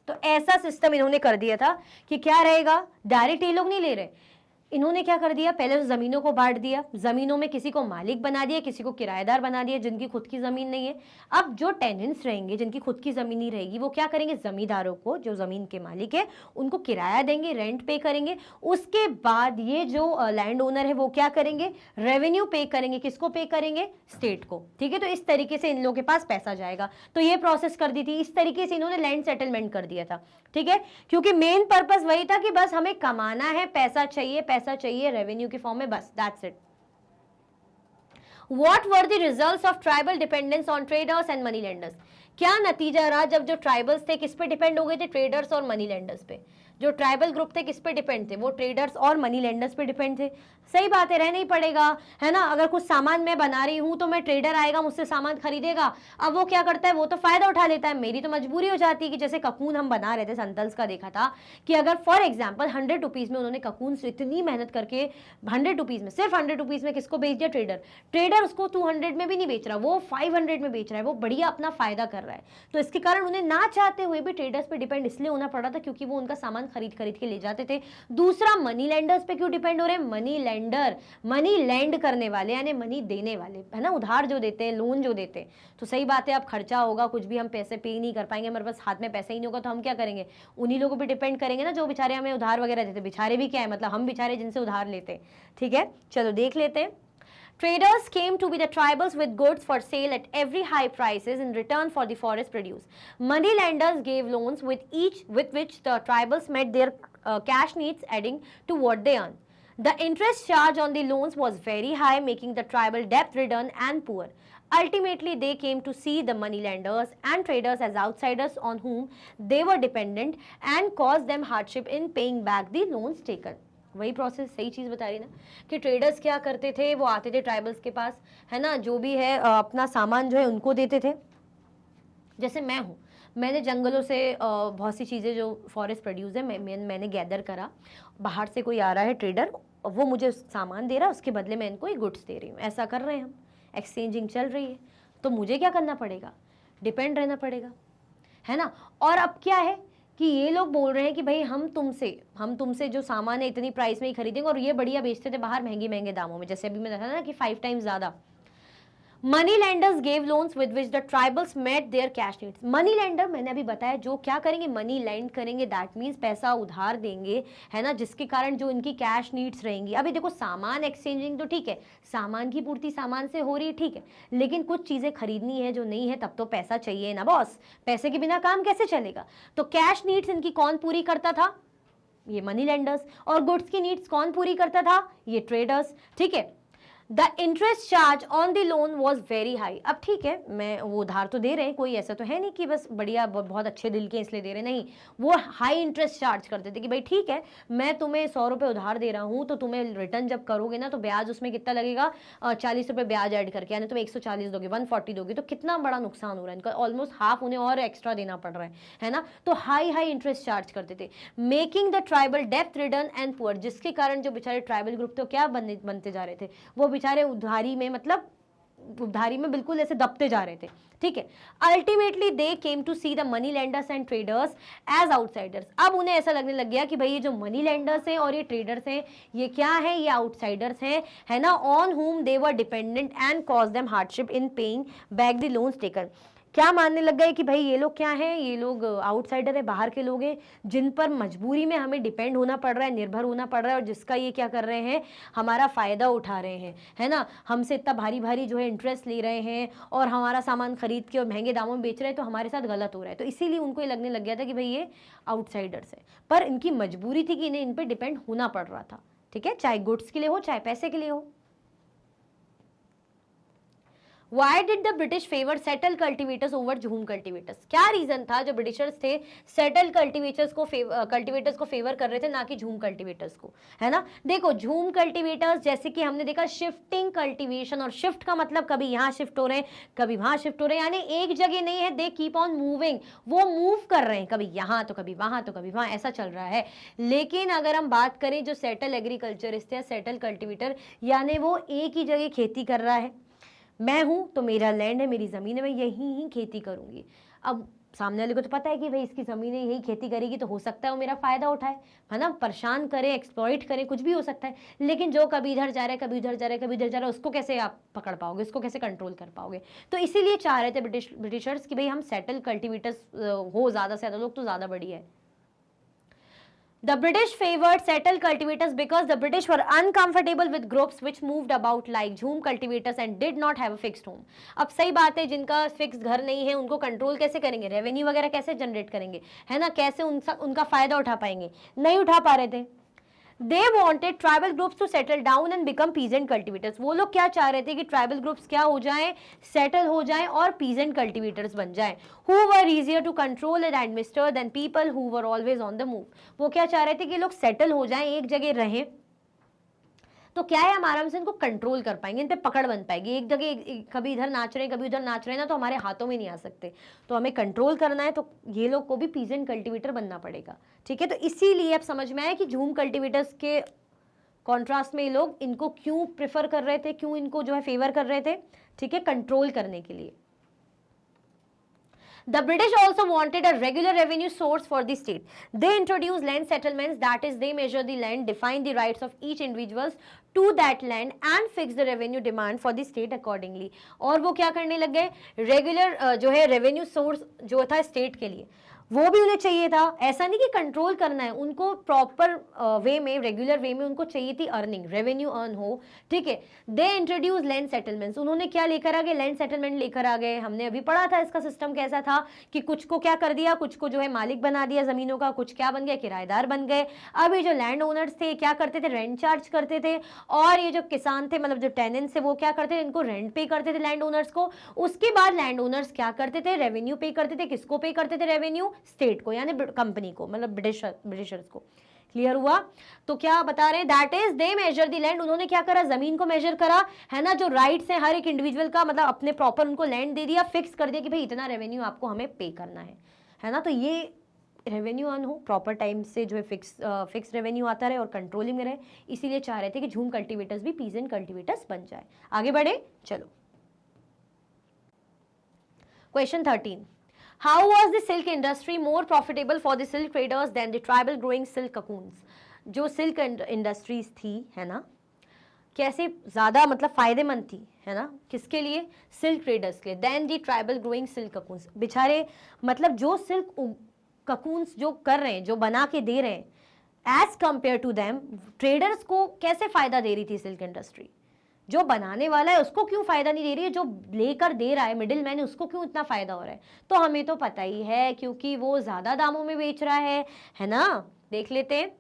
तो ऐसा सिस्टम इन्होंने कर दिया था कि क्या रहेगा, डायरेक्ट ये लोग नहीं ले रहे, इन्होंने क्या कर दिया, पहले तो जमीनों को बांट दिया, जमीनों में किसी को मालिक बना दिया, किसी को किराएदार बना दिया जिनकी खुद की जमीन नहीं है। अब जो टेनेंट्स रहेंगे जिनकी खुद की जमीन नहीं रहेगी, वो क्या करेंगे, जमींदारों को, जो जमीन के मालिक है उनको किराया देंगे, रेंट पे करेंगे। उसके बाद ये जो लैंड ओनर है वो क्या करेंगे, रेवेन्यू पे करेंगे, किसको पे करेंगे, स्टेट को। ठीक है, तो इस तरीके से इन लोगों के पास पैसा जाएगा। तो ये प्रोसेस कर दी थी, इस तरीके से इन्होंने लैंड सेटलमेंट कर दिया था। ठीक है, क्योंकि मेन पर्पस वही था कि बस हमें कमाना है, पैसा चाहिए रेवेन्यू के फॉर्म में, बस that's it. What were the results of tribal dependence on traders and money lenders? क्या नतीजा रहा जब जो ट्राइबल्स थे किस पे डिपेंड हो गए थे, ट्रेडर्स और मनी लेंडर्स पे। जो ट्राइबल ग्रुप थे किस पे डिपेंड थे, वो ट्रेडर्स और मनी लेंडर्स पे डिपेंड थे। सही बात है, रहना ही पड़ेगा, है ना। अगर कुछ सामान मैं बना रही हूं तो मैं, ट्रेडर आएगा मुझसे सामान खरीदेगा, अब वो क्या करता है, वो तो फायदा उठा लेता है, मेरी तो मजबूरी हो जाती है कि जैसे ककून हम बना रहे थे, संतल्स का देखा था कि अगर फॉर एग्जाम्पल 100 रुपीज में उन्होंने ककून से इतनी मेहनत करके 100 रुपीज में, सिर्फ 100 रुपीज में किसको बेच दिया, ट्रेडर उसको 200 में भी नहीं बेच रहा, वो 500 में बेच रहा है, वो बढ़िया अपना फायदा कर रहा है। तो इसके कारण उन्हें ना चाहते हुए भी ट्रेडर्स पे डिपेंड इसलिए होना पड़ा था क्योंकि वो उनका सामान खरीद के ले जाते थे। दूसरा, मनी लेंडर्स पे क्यों डिपेंड हो रहे हैं, मनी लेंडर, मनी लैंड करने वाले यानी मनी देने वाले, है ना, उधार जो देते हैं, लोन जो देते हैं। तो सही बात है, अब खर्चा होगा, कुछ भी हम पैसे पे नहीं कर पाएंगे, हमारे पास हाथ में पैसा ही नहीं होगा, तो हम क्या करेंगे, उन्हीं लोगों पे डिपेंड करेंगे ना जो बेचारे हमें उधार वगैरह देते। बेचारे भी क्या है, मतलब हम बेचारे जिनसे उधार लेते। ठीक है, चलो देख लेते हैं। Traders came to be the tribals with goods for sale at every high prices in return for the forest produce. Money lenders gave loans with which the tribals met their cash needs, adding to what they earned. The interest charge on the loans was very high, making the tribal debt-ridden and poor. Ultimately, they came to see the money lenders and traders as outsiders on whom they were dependent and caused them hardship in paying back the loans taken. वही process, सही चीज़ बता रही ना कि traders क्या करते थे, वो आते थे ट्राइबल्स के पास, है ना, जो भी है अपना सामान जो है उनको देते थे। जैसे मैं हूँ, मैंने जंगलों से बहुत सी चीज़ें जो फॉरेस्ट प्रोड्यूस है मैंने गैदर करा। बाहर से कोई आ रहा है ट्रेडर, वो मुझे सामान दे रहा है, उसके बदले मैं इनको एक गुड्स दे रही हूँ, ऐसा कर रहे हैं हम, एक्सचेंजिंग चल रही है। तो मुझे क्या करना पड़ेगा, डिपेंड रहना पड़ेगा, है ना। और अब क्या है कि ये लोग बोल रहे हैं कि भाई हम तुमसे जो सामान है इतनी प्राइस में ही खरीदेंगे, और ये बढ़िया बेचते थे बाहर महंगे दामों में, जैसे अभी मैं बताया ना कि 5 टाइम्स ज़्यादा। Money lenders gave loans with which the tribals met their cash needs. Money lender मैंने अभी बताया जो क्या करेंगे, मनी लेंड करेंगे, दैट मीन्स पैसा उधार देंगे, है ना, जिसके कारण जो इनकी कैश नीड्स रहेंगी। अभी देखो, सामान एक्सचेंजिंग तो ठीक है, सामान की पूर्ति सामान से हो रही है, ठीक है, लेकिन कुछ चीज़ें खरीदनी है जो नहीं है, तब तो पैसा चाहिए ना बॉस, पैसे के बिना काम कैसे चलेगा। तो कैश नीड्स इनकी कौन पूरी करता था, ये मनी लेंडर्स, और गुड्स की नीड्स कौन पूरी करता था, ये ट्रेडर्स। ठीक है, the interest charge on the loan was very high. अब ठीक है, मैं वो उधार तो दे रहे हैं, कोई ऐसा तो है नहीं कि बस बढ़िया बहुत अच्छे दिल के इसलिए दे रहे, नहीं, वो हाई इंटरेस्ट चार्ज करते थे कि भाई ठीक है, मैं तुम्हें 100 रुपये उधार दे रहा हूँ, तो तुम्हें रिटर्न जब करोगे ना तो ब्याज उसमें कितना लगेगा, 40 रुपये ब्याज ऐड करके, यानी तुम 140 दोगे, 140 दोगे, तो कितना बड़ा नुकसान हो रहा है इनका, ऑलमोस्ट हाफ उन्हें और एक्स्ट्रा देना पड़ रहा है ना। तो हाई इंटरेस्ट चार्ज करते थे, making the tribal depth ridden and poor, जिसके कारण जो बेचारे ट्राइबल ग्रुप तो क्या बनते जा रहे थे, वो बेचारे उधारी में, मतलब उधारी में बिल्कुल ऐसे दबते जा रहे थे, ठीक है। Ultimately they came to see the money lenders and traders as outsiders. अब उन्हें ऐसा लगने लग गया कि भाई ये जो मनी लेंडर्स हैं और ये ट्रेडर्स हैं, ये क्या है, ये आउटसाइडर्स हैं, है ना, on whom they were dependent and cause them hardship in paying back the loans taken. क्या मानने लग गए कि भाई ये लोग क्या हैं, ये लोग आउटसाइडर है, बाहर के लोग हैं, जिन पर मजबूरी में हमें डिपेंड होना पड़ रहा है, निर्भर होना पड़ रहा है, और जिसका ये क्या कर रहे हैं, हमारा फ़ायदा उठा रहे हैं, है ना, हमसे इतना भारी भारी जो है इंटरेस्ट ले रहे हैं और हमारा सामान खरीद के और महंगे दामों में बेच रहे हैं, तो हमारे साथ गलत हो रहा है। तो इसीलिए उनको ये लगने लग गया था कि भाई ये आउटसाइडर्स है, पर इनकी मजबूरी थी कि इन्हें इन पर डिपेंड होना पड़ रहा था, ठीक है, चाहे गुड्स के लिए हो चाहे पैसे के लिए हो। Why did the British favor settled cultivators over झूम cultivators? क्या रीजन था जो ब्रिटिशर्स थे सेटल कल्टीवेटर्स को फेवर कर रहे थे, ना कि झूम कल्टीवेटर्स को, है ना। देखो झूम कल्टीवेटर्स जैसे कि हमने देखा शिफ्टिंग कल्टीवेशन, और शिफ्ट का मतलब कभी यहाँ शिफ्ट हो रहे हैं कभी वहां शिफ्ट हो रहे हैं, यानी एक जगह नहीं है, दे कीप ऑन मूविंग, वो मूव कर रहे हैं, कभी यहाँ तो कभी वहां तो कभी वहां, ऐसा चल रहा है। लेकिन अगर हम बात करें जो सेटल एग्रीकल्चरिस्ट या सेटल कल्टीवेटर, यानी वो एक ही जगह खेती कर रहा है, मैं हूं तो मेरा लैंड है, मेरी ज़मीन है, मैं यहीं ही खेती करूंगी। अब सामने वाले को तो पता है कि भाई इसकी ज़मीन है, यही खेती करेगी, तो हो सकता है वो मेरा फ़ायदा उठाए, है ना, परेशान करे, एक्सप्लॉइट करे, कुछ भी हो सकता है। लेकिन जो कभी इधर जा रहा है, कभी उधर जा रहा है, कभी इधर जा रहा है, उसको कैसे आप पकड़ पाओगे, उसको कैसे कंट्रोल कर पाओगे। तो इसीलिए चाह रहे थे ब्रिटिशर्स कि भाई हम सेटल कल्टीवेटर्स हो, ज़्यादा से ज़्यादा लोग तो ज़्यादा बढ़िया है। The British favored settled cultivators because the British were uncomfortable with groups which moved about like झूम cultivators and did not have a fixed home. अब सही बात है, जिनका फिक्स घर नहीं है उनको कंट्रोल कैसे करेंगे, रेवेन्यू वगैरह कैसे जनरेट करेंगे, है ना, कैसे उनका फायदा उठा पाएंगे, नहीं उठा पा रहे थे। They wanted tribal groups to settle down and become peasant cultivators. वो लोग क्या चाह रहे थे कि ट्राइबल ग्रुप्स क्या हो जाएं, सेटल हो जाएं और पीजेंट कल्टीवेटर्स बन जाएं, who were easier to control and administer than people who were always on the move. वो क्या चाह रहे थे कि लोग सेटल हो जाएं, एक जगह रहें, तो क्या है, हम आराम से इनको कंट्रोल कर पाएंगे, इन पे पकड़ बन पाएगी, एक जगह कभी इधर नाच रहे हैं कभी उधर नाच रहे हैं ना, तो हमारे हाथों में नहीं आ सकते, तो हमें कंट्रोल करना है, तो ये लोग को भी पीजेंट कल्टीवेटर बनना पड़ेगा, ठीक है। तो इसीलिए अब समझ में आया कि झूम कल्टीवेटर्स के कॉन्ट्रास्ट में ये लोग इनको क्यों प्रेफर कर रहे थे, क्यों इनको जो है फेवर कर रहे थे, ठीक है, कंट्रोल करने के लिए। The British also wanted a regular revenue source for the state. They introduced land settlements, that is, they measure the land, define the rights of each individuals to that land and fix the revenue demand for the state accordingly. और वो क्या करने लग गए, regular जो है revenue source जो था स्टेट के लिए, वो भी उन्हें चाहिए था। ऐसा नहीं कि कंट्रोल करना है, उनको प्रॉपर वे में, रेगुलर वे में उनको चाहिए थी अर्निंग, रेवेन्यू अर्न हो, ठीक है। दे इंट्रोड्यूस लैंड सेटलमेंट्स, उन्होंने क्या लेकर आ गए, लैंड सेटलमेंट लेकर आ गए। हमने अभी पढ़ा था इसका सिस्टम कैसा था कि कुछ को क्या कर दिया, कुछ को जो है मालिक बना दिया ज़मीनों का, कुछ क्या बन गया, किराएदार बन गए। अब ये जो लैंड ओनर्स थे क्या करते थे, रेंट चार्ज करते थे, और ये जो किसान थे, मतलब जो टेनेंट्स थे, वो क्या करते थे, इनको रेंट पे करते थे लैंड ओनर्स को। उसके बाद लैंड ओनर्स क्या करते थे, रेवेन्यू पे करते थे, किसको पे करते थे, रेवेन्यू स्टेट को, यानी कंपनी को, मतलब ब्रिटिशर्स को। क्लियर हुआ। तो क्या बता रहे हैं, that is they measure the land, उन्होंने क्या करा, जमीन को मेजर करा, है ना, जो राइट्स है हर एक इंडिविजुअल का, मतलब अपने प्रॉपर उनको लैंड दे दिया, फिक्स कर दिया कि भाई इतना रेवेन्यू आपको हमें पे करना है ना। तो ये रेवेन्यू अर्न हो प्रॉपर टाइम से, जो है फिक्स रेवेन्यू आता रहे और कंट्रोलिंग में रहे, इसीलिए चाह रहे थे कि झूम कल्टीवेटर्स भी पीजेंट कल्टीवेटर्स बन जाए। आगे बढ़े, चलो question 13, How was the silk industry more profitable for the silk traders than the tribal growing silk cocoons? जो सिल्क इंडस्ट्रीज थी, है ना, कैसे ज़्यादा मतलब फ़ायदेमंद थी, है ना, किसके लिए, सिल्क ट्रेडर्स के लिए, देन दी ट्राइबल ग्रोइंग सिल्क ककून्स। बेचारे मतलब जो सिल्क ककून्स जो कर रहे हैं, जो बना के दे रहे हैं, as compare to them traders को कैसे फ़ायदा दे रही थी सिल्क इंडस्ट्री। जो बनाने वाला है उसको क्यों फायदा नहीं दे रही है, जो लेकर दे रहा है मिडिल मैन, उसको क्यों इतना फायदा हो रहा है। तो हमें तो पता ही है, क्योंकि वो ज़्यादा दामों में बेच रहा है ना। देख लेते हैं,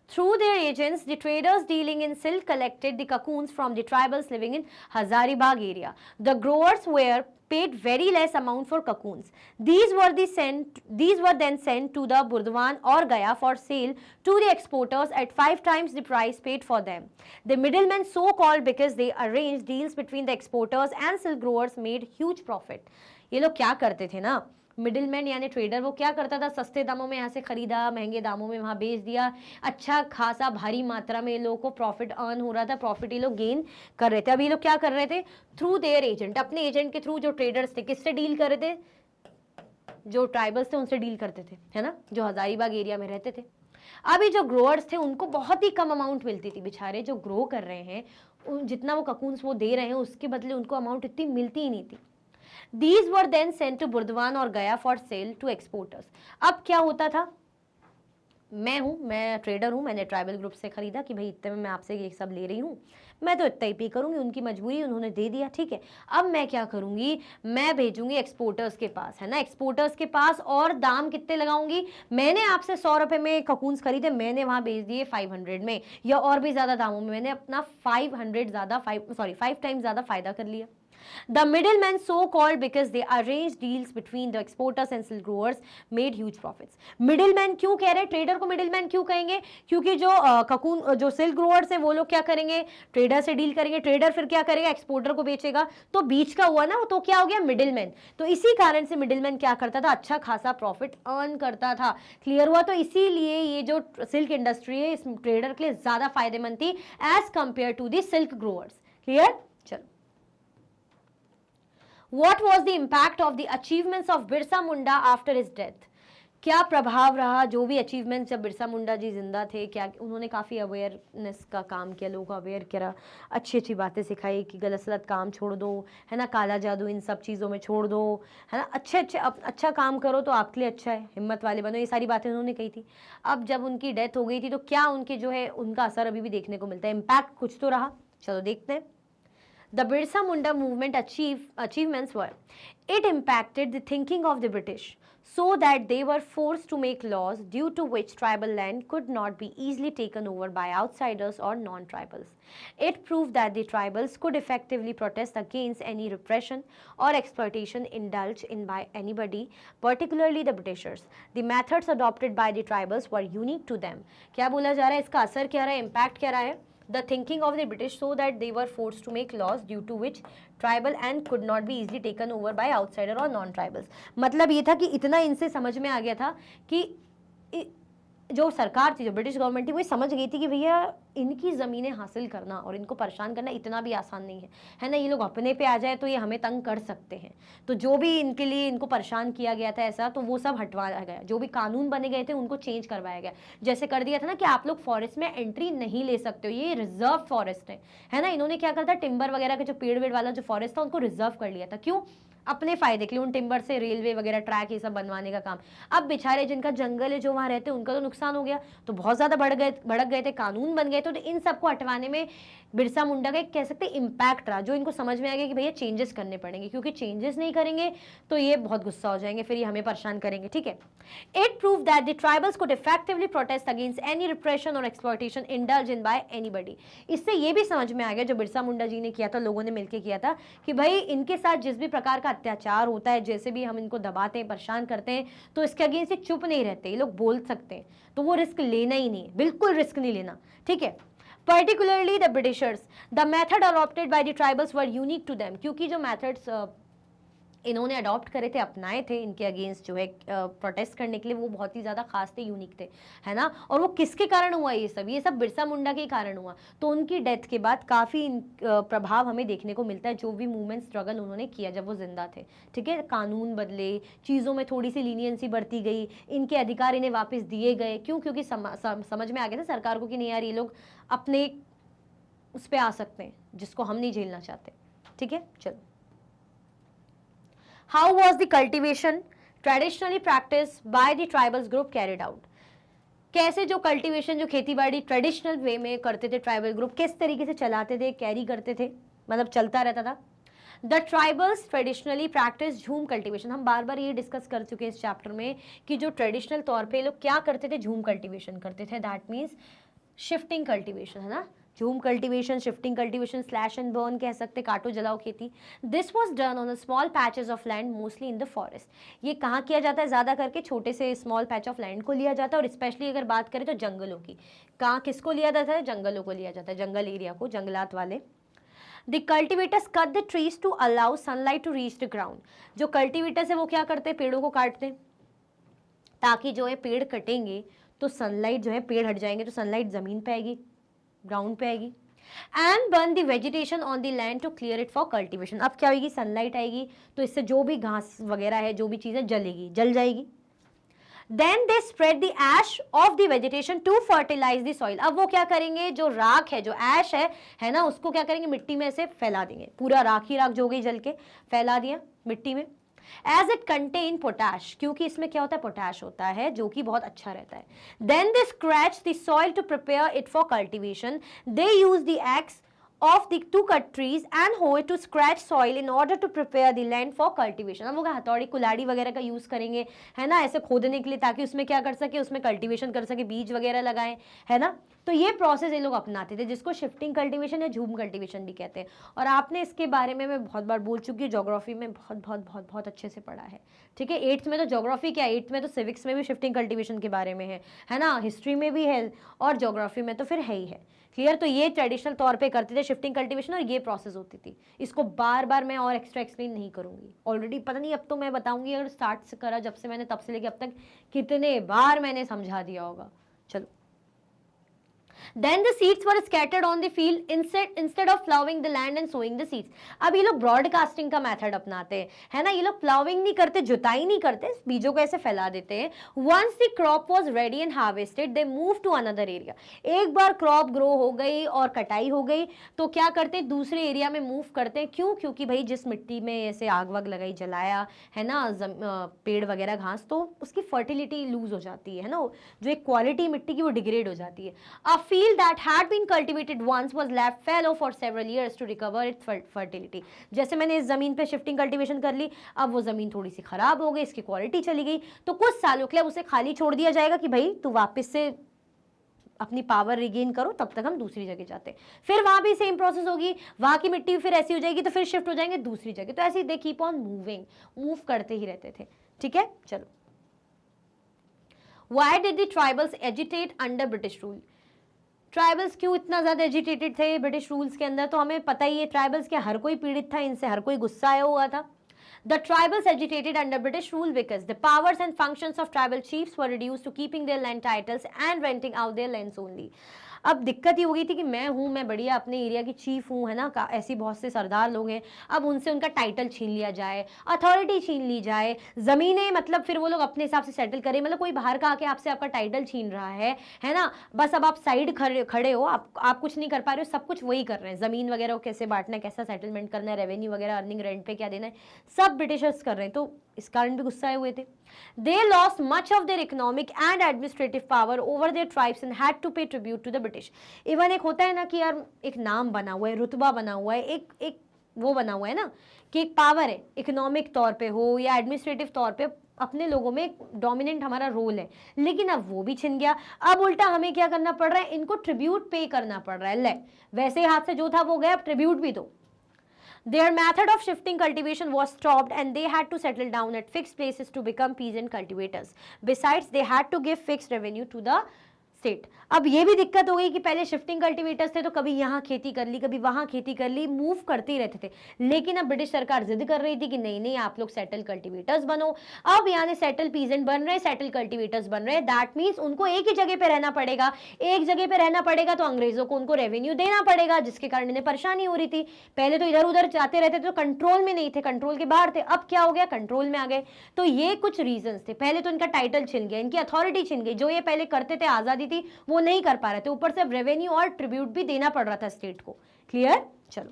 Through their agents, the traders dealing in silk collected the cocoons from the tribals living in Hazaribagh area. The growers were paid very less amount for cocoons. These were then sent to the Burdwan or Gaya for sale to the exporters at 5 times the price paid for them. The middlemen, so called because they arranged deals between the exporters and silk growers, made huge profit. ये लोग क्या करते थे ना, middleman यानी trader, वो क्या करता था, सस्ते दामों में यहाँ से खरीदा, महंगे दामों में वहाँ बेच दिया, अच्छा खासा भारी मात्रा में लोगों को प्रॉफिट अर्न हो रहा था, प्रॉफिट ये लोग गेन कर रहे थे। अब ये लोग क्या कर रहे थे, थ्रू देयर एजेंट, अपने एजेंट के थ्रू, जो ट्रेडर्स थे, किससे डील कर रहे थे, जो ट्राइबल्स थे उनसे डील करते थे, है ना, जो हजारीबाग एरिया में रहते थे। अभी जो ग्रोअर्स थे उनको बहुत ही कम अमाउंट मिलती थी, बेचारे जो ग्रो कर रहे हैं, जितना वो ककून्स वो दे रहे हैं उसके बदले उनको अमाउंट इतनी मिलती ही नहीं थी। These were then sent to Burdwan और गया for sale to exporters. अब क्या होता था, मैं ट्रेडर हूँ, मैंने ट्राइबल ग्रुप से खरीदा कि भाई इतने में मैं आपसे ये सब ले रही हूँ, मैं तो इतना ही पे करूँगी, उनकी मजबूरी, उन्होंने दे दिया, ठीक है। अब मैं क्या करूँगी, मैं भेजूंगी एक्सपोर्टर्स के पास, है ना, एक्सपोर्टर्स के पास, और दाम कितने लगाऊंगी, मैंने आपसे 100 रुपये में ककून्स खरीदे, मैंने वहाँ बेच दिए 500 में या और भी ज़्यादा दामों में, मैंने अपना 5 टाइम्स ज़्यादा फायदा कर लिया। The middlemen, so called because they arranged deals between the exporters and silk growers, made huge profits. Middlemen क्यों कह रहे हैं, ट्रेडर को मिडिलमैन क्यों कहेंगे, क्योंकि जो ककून, जो सिल्क ग्रोअर्स हैं वो लोग क्या करेंगे, ट्रेडर से डील करेंगे, ट्रेडर फिर क्या करेगा, एक्सपोर्टर को बेचेगा, तो बीच का हुआ ना, तो क्या हो गया, मिडिलमैन। तो इसी कारण से मिडिलमैन क्या करता था, अच्छा खासा प्रॉफिट अर्न करता था। क्लियर हुआ, तो इसीलिए ये जो सिल्क इंडस्ट्री है इस ट्रेडर के लिए ज्यादा फायदेमंद थी as compare to the silk growers. Clear, चलो। What was the impact of the achievements of Birsa Munda after his death? क्या प्रभाव रहा, जो भी अचीवमेंट्स जब बिरसा मुंडा जी जिंदा थे, क्या उन्होंने काफ़ी अवेयरनेस का काम किया, लोगों को अवेयर करा, अच्छी अच्छी बातें सिखाई कि गलत सलत काम छोड़ दो, है ना, काला जादू इन सब चीज़ों में छोड़ दो, है ना, अच्छा काम करो तो आपके लिए अच्छा है, हिम्मत वाले बनो, ये सारी बातें उन्होंने कही थी। अब जब उनकी डेथ हो गई थी तो क्या उनके जो है उनका असर अभी भी देखने को मिलता है, इम्पैक्ट कुछ तो रहा, चलो देखते हैं। The Birsa Munda movement achievements were, it impacted the thinking of the British so that they were forced to make laws due to which tribal land could not be easily taken over by outsiders or non-tribals. It proved that the tribals could effectively protest against any repression or exploitation indulged in by anybody, particularly the Britishers. The methods adopted by the tribals were unique to them. क्या बोला जा रहा है, इसका असर क्या रहा है, इम्पैक्ट क्या रहा है, the thinking of the British so that they were forced to make laws due to which tribal and could not be easily taken over by outsider or non-tribals. मतलब ये था कि इतना इनसे समझ में आ गया था कि जो सरकार थी, जो ब्रिटिश गवर्नमेंट थी, वो समझ गई थी कि भैया इनकी ज़मीनें हासिल करना और इनको परेशान करना इतना भी आसान नहीं है ना, ये लोग अपने पे आ जाए तो ये हमें तंग कर सकते हैं। तो जो भी इनके लिए इनको परेशान किया गया था ऐसा, तो वो सब हटवाया गया, जो भी कानून बने गए थे उनको चेंज करवाया गया। जैसे कर दिया था ना कि आप लोग फॉरेस्ट में एंट्री नहीं ले सकते हो, ये रिजर्व फॉरेस्ट है ना, इन्होंने क्या करा था, टिम्बर वगैरह के जो पेड़ वेड़ वाला जो फॉरेस्ट था उनको रिजर्व कर लिया था। क्यों, अपने फायदे के लिए, उन टिम्बर से रेलवे वगैरह, ट्रैक, ये सब बनवाने का काम। अब बेचारे जिनका जंगल है जो वहाँ रहते हैं उनका तो नुकसान हो गया, तो बहुत ज़्यादा भड़क गए थे, कानून बन गए, तो इन सबको हटवाने में बिरसा मुंडा का एक कह सकते इम्पैक्ट रहा, जो इनको समझ में आ गया कि भैया चेंजेस करने पड़ेंगे, क्योंकि चेंजेस नहीं करेंगे तो ये बहुत गुस्सा हो जाएंगे, फिर ये हमें परेशान करेंगे, ठीक है। It prove that the tribals could effectively protest against any repression और exploitation indulge in by anybody. इससे ये भी समझ में आ गया, जो बिरसा मुंडा जी ने किया था, लोगों ने मिलकर किया था, कि भाई इनके साथ जिस भी प्रकार का अत्याचार होता है, जैसे भी हम इनको दबाते हैं, परेशान करते हैं, तो इसके अगेंस्ट ये चुप नहीं रहते, ये लोग बोल सकते हैं, तो वो रिस्क लेना ही नहीं, बिल्कुल रिस्क नहीं लेना, ठीक है। Particularly the Britishers, the method adopted by the tribals were unique to them, क्योंकि जो methods इन्होंने अडॉप्ट करे थे, अपनाए थे इनके अगेंस्ट जो है प्रोटेस्ट करने के लिए, वो बहुत ही ज़्यादा खास थे, यूनिक थे, है ना। और वो किसके कारण हुआ, ये सब बिरसा मुंडा के कारण हुआ। तो उनकी डेथ के बाद काफ़ी प्रभाव हमें देखने को मिलता है, जो भी मूवमेंट स्ट्रगल उन्होंने किया जब वो जिंदा थे, ठीक है। कानून बदले, चीज़ों में थोड़ी सी लीनियंसी बढ़ती गई, इनके अधिकार इन्हें वापस दिए गए। क्यों, क्योंकि समझ में आ गया था सरकार को कि नहीं यार, ये लोग अपने उस पर आ सकते हैं जिसको हम नहीं झेलना चाहते, ठीक है। चलो, how was the cultivation traditionally practiced by the tribals group carried out? कैसे जो कल्टीवेशन, जो खेती बाड़ी ट्रेडिशनल वे में करते थे ट्राइबल ग्रुप, किस तरीके से चलाते थे, कैरी करते थे, मतलब चलता रहता था। द ट्राइबल्स ट्रेडिशनली प्रैक्टिस झूम कल्टीवेशन। हम बार बार ये डिस्कस कर चुके हैं इस चैप्टर में कि जो ट्रेडिशनल तौर पे लोग क्या करते थे, झूम कल्टीवेशन करते थे। दैट मीन्स शिफ्टिंग कल्टीवेशन, है ना, झूम cultivation, shifting cultivation, slash and burn कह सकते, काटो जलाओ खेती। This was done on a small patches of land mostly in the forest. ये कहाँ किया जाता है, ज़्यादा करके छोटे से स्मॉल पैच ऑफ लैंड को लिया जाता है, और स्पेशली अगर बात करें तो जंगलों की। कहाँ किसको लिया जाता है, जंगलों को लिया जाता है, जंगल एरिया को, जंगलात वाले। The cultivators cut the trees to allow sunlight to reach the ground। जो कल्टिवेटर्स है वो क्या करते हैं, पेड़ों को काटते हैं ताकि जो है पेड़ कटेंगे तो सनलाइट जो है, पेड़ हट जाएंगे तो सनलाइट जमीन पे आएगी, ग्राउंड पे आएगी। And burn the vegetation on the land to clear it for cultivation. अब क्या होगी, सनलाइट आएगी तो इससे जो भी घास वगैरह है, जो भी चीजें जलेगी, जल जाएगी। Then they spread the ash of the vegetation to fertilise the soil. अब वो क्या करेंगे, जो राख है, जो ऐश है ना, उसको क्या करेंगे, मिट्टी में ऐसे फैला देंगे, पूरा राख ही राख जो गई जल के, फैला दिया मिट्टी में। एज इट कंटेन पोटैश, क्योंकि इसमें क्या होता है, पोटैश होता है जो कि बहुत अच्छा रहता है। Then they scratch the soil to prepare it for cultivation. They use the axe of the to cut trees and hoe to scratch soil in order to prepare the land for cultivation। अब वो हथौड़ी कुल्हाड़ी वगैरह का use करेंगे, है ना, ऐसे खोदने के लिए, ताकि उसमें क्या कर सके, उसमें कल्टीवेशन कर सके, बीज वगैरह लगाएं, है ना। तो ये प्रोसेस ये लोग अपनाते थे, जिसको शिफ्टिंग कल्टीवेशन या झूम कल्टीवेशन भी कहते हैं। और आपने इसके बारे में मैं बहुत बार बोल चुकी हूँ, ज्योग्राफी में बहुत बहुत बहुत बहुत अच्छे से पढ़ा है, ठीक है। 8th में तो ज्योग्राफी क्या, 8th में तो सिविक्स में भी शिफ्टिंग कल्टीवेशन के बारे में है ना, हिस्ट्री में भी है, और ज्योग्राफी में तो फिर है ही है, क्लियर। तो ये ट्रेडिशनल तौर पे करते थे शिफ्टिंग कल्टीवेशन, और ये प्रोसेस होती थी। इसको बार बार मैं और एक्स्ट्रा एक्सप्लेन नहीं करूंगी, ऑलरेडी पता नहीं, अब तो मैं बताऊंगी, अगर स्टार्ट से करा जब से मैंने, तब से लेके अब तक कितने बार मैंने समझा दिया होगा। चलो, Then the seeds were scattered on the field instead of plowing the land and sowing the seeds। अब ये लोग ब्रॉडकास्टिंग का मेथड अपनाते हैं, है ना। ये लोग प्लाउइंग नहीं करते, जुताई नहीं करते, बीजों को ऐसे फैला देते हैं। Once the crop was ready and harvested, they moved to another area। एक बार क्रॉप ग्रो हो गई और कटाई हो गई तो क्या करते हैं, दूसरे एरिया में मूव करते हैं। क्यों, क्योंकि भाई जिस मिट्टी में ऐसे आग वाग लगाई, जलाया, है ना, पेड़ वगैरह, घास, तो उसकी फर्टिलिटी लूज हो जाती है ना, जो एक क्वालिटी मिट्टी की वो डिग्रेड हो जाती है। अब field that had been cultivated once was left fallow for several years to recover its fertility। जैसे मैंने इस जमीन पे शिफ्टिंग कल्टीवेशन कर ली, अब वो जमीन थोड़ी सी खराब हो गई, इसकी क्वालिटी चली गई, तो कुछ सालों के लिए उसे खाली छोड़ दिया जाएगा कि भाई तू वापस से अपनी पावर रिगेन करो, तब तक हम दूसरी जगह जाते हैं। फिर वहां भी सेम प्रोसेस होगी, वहां की मिट्टी फिर ऐसी हो जाएगी, तो फिर शिफ्ट हो जाएंगे दूसरी जगह। तो ऐसे they keep on moving, move करते ही रहते थे, ठीक है। चलो, why did the tribals agitate under British rule. Tribals क्यों इतना ज्यादा एजिटेटेड थे ब्रिटिश रूल्स के अंदर, तो हमें पता ही है, ट्राइबल्स के हर कोई पीड़ित था, इनसे हर कोई गुस्सा आया हुआ था। The tribals agitated under British rule because the powers and functions of tribal chiefs were reduced to keeping their land titles and renting out their lands only। अब दिक्कत ये हो गई थी कि मैं बढ़िया अपने एरिया की चीफ हूँ, है ना, ऐसी बहुत से सरदार लोग हैं, अब उनसे उनका टाइटल छीन लिया जाए, अथॉरिटी छीन ली जाए, ज़मीनें, मतलब फिर वो लोग अपने हिसाब से सेटल करें, मतलब कोई बाहर का आके आपसे आपका टाइटल छीन रहा है ना, बस अब आप साइड खड़े हो, आप कुछ नहीं कर पा रहे हो, सब कुछ वही कर रहे हैं, ज़मीन वगैरह को कैसे बांटना है, कैसा सेटलमेंट करना है, रेवेन्यू वगैरह, अर्निंग, रेंट पे क्या देना है, सब ब्रिटिशर्स कर रहे हैं, तो इस कारण भी गुस्सा आए हुए थे। They lost much of their economic and administrative power over their tribes and had to pay tribute to the British। Even एक होता है ना कि यार एक नाम बना हुआ है, रुतबा बना हुआ है, एक वो बना हुआ है ना कि एक पावर है, इकोनॉमिक तौर पे हो या एडमिनिस्ट्रेटिव तौर पे, अपने लोगों में एक डोमिनेंट हमारा रोल है, लेकिन अब वो भी छिन गया। अब उल्टा हमें क्या करना पड़ रहा है, इनको ट्रिब्यूट पे करना पड़ रहा है। ले, वैसे हाथ से जो था वो गया, अब ट्रिब्यूट भी दो। Their method of shifting cultivation was stopped and they had to settle down at fixed places to become peasant cultivators। Besides, they had to give fixed revenue to the state। अब ये भी दिक्कत हो गई कि पहले शिफ्टिंग कल्टीवेटर्स थे तो कभी यहाँ खेती कर ली, कभी वहाँ खेती कर ली, मूव करते ही रहते थे, लेकिन अब ब्रिटिश सरकार जिद कर रही थी कि नहीं नहीं, आप लोग सेटल कल्टीवेटर्स बनो। अब यहाँ से सेटल पीजेंट बन रहे, सेटल कल्टीवेटर्स बन रहे, दैट मीन्स उनको एक ही जगह पे रहना पड़ेगा, एक जगह पे रहना पड़ेगा तो अंग्रेजों को उनको रेवेन्यू देना पड़ेगा, जिसके कारण इन्हें परेशानी हो रही थी। पहले तो इधर उधर जाते रहते थे तो कंट्रोल में नहीं थे, कंट्रोल के बाहर थे, अब क्या हो गया, कंट्रोल में आ गए। तो ये कुछ रीजंस थे। पहले तो इनका टाइटल छिन गया, इनकी अथॉरिटी छिन गई, जो ये पहले करते थे, आजादी थी, वो नहीं कर पा रहे थे, ऊपर से रेवेन्यू और ट्रिब्यूट भी देना पड़ रहा था स्टेट को। क्लियर। चलो,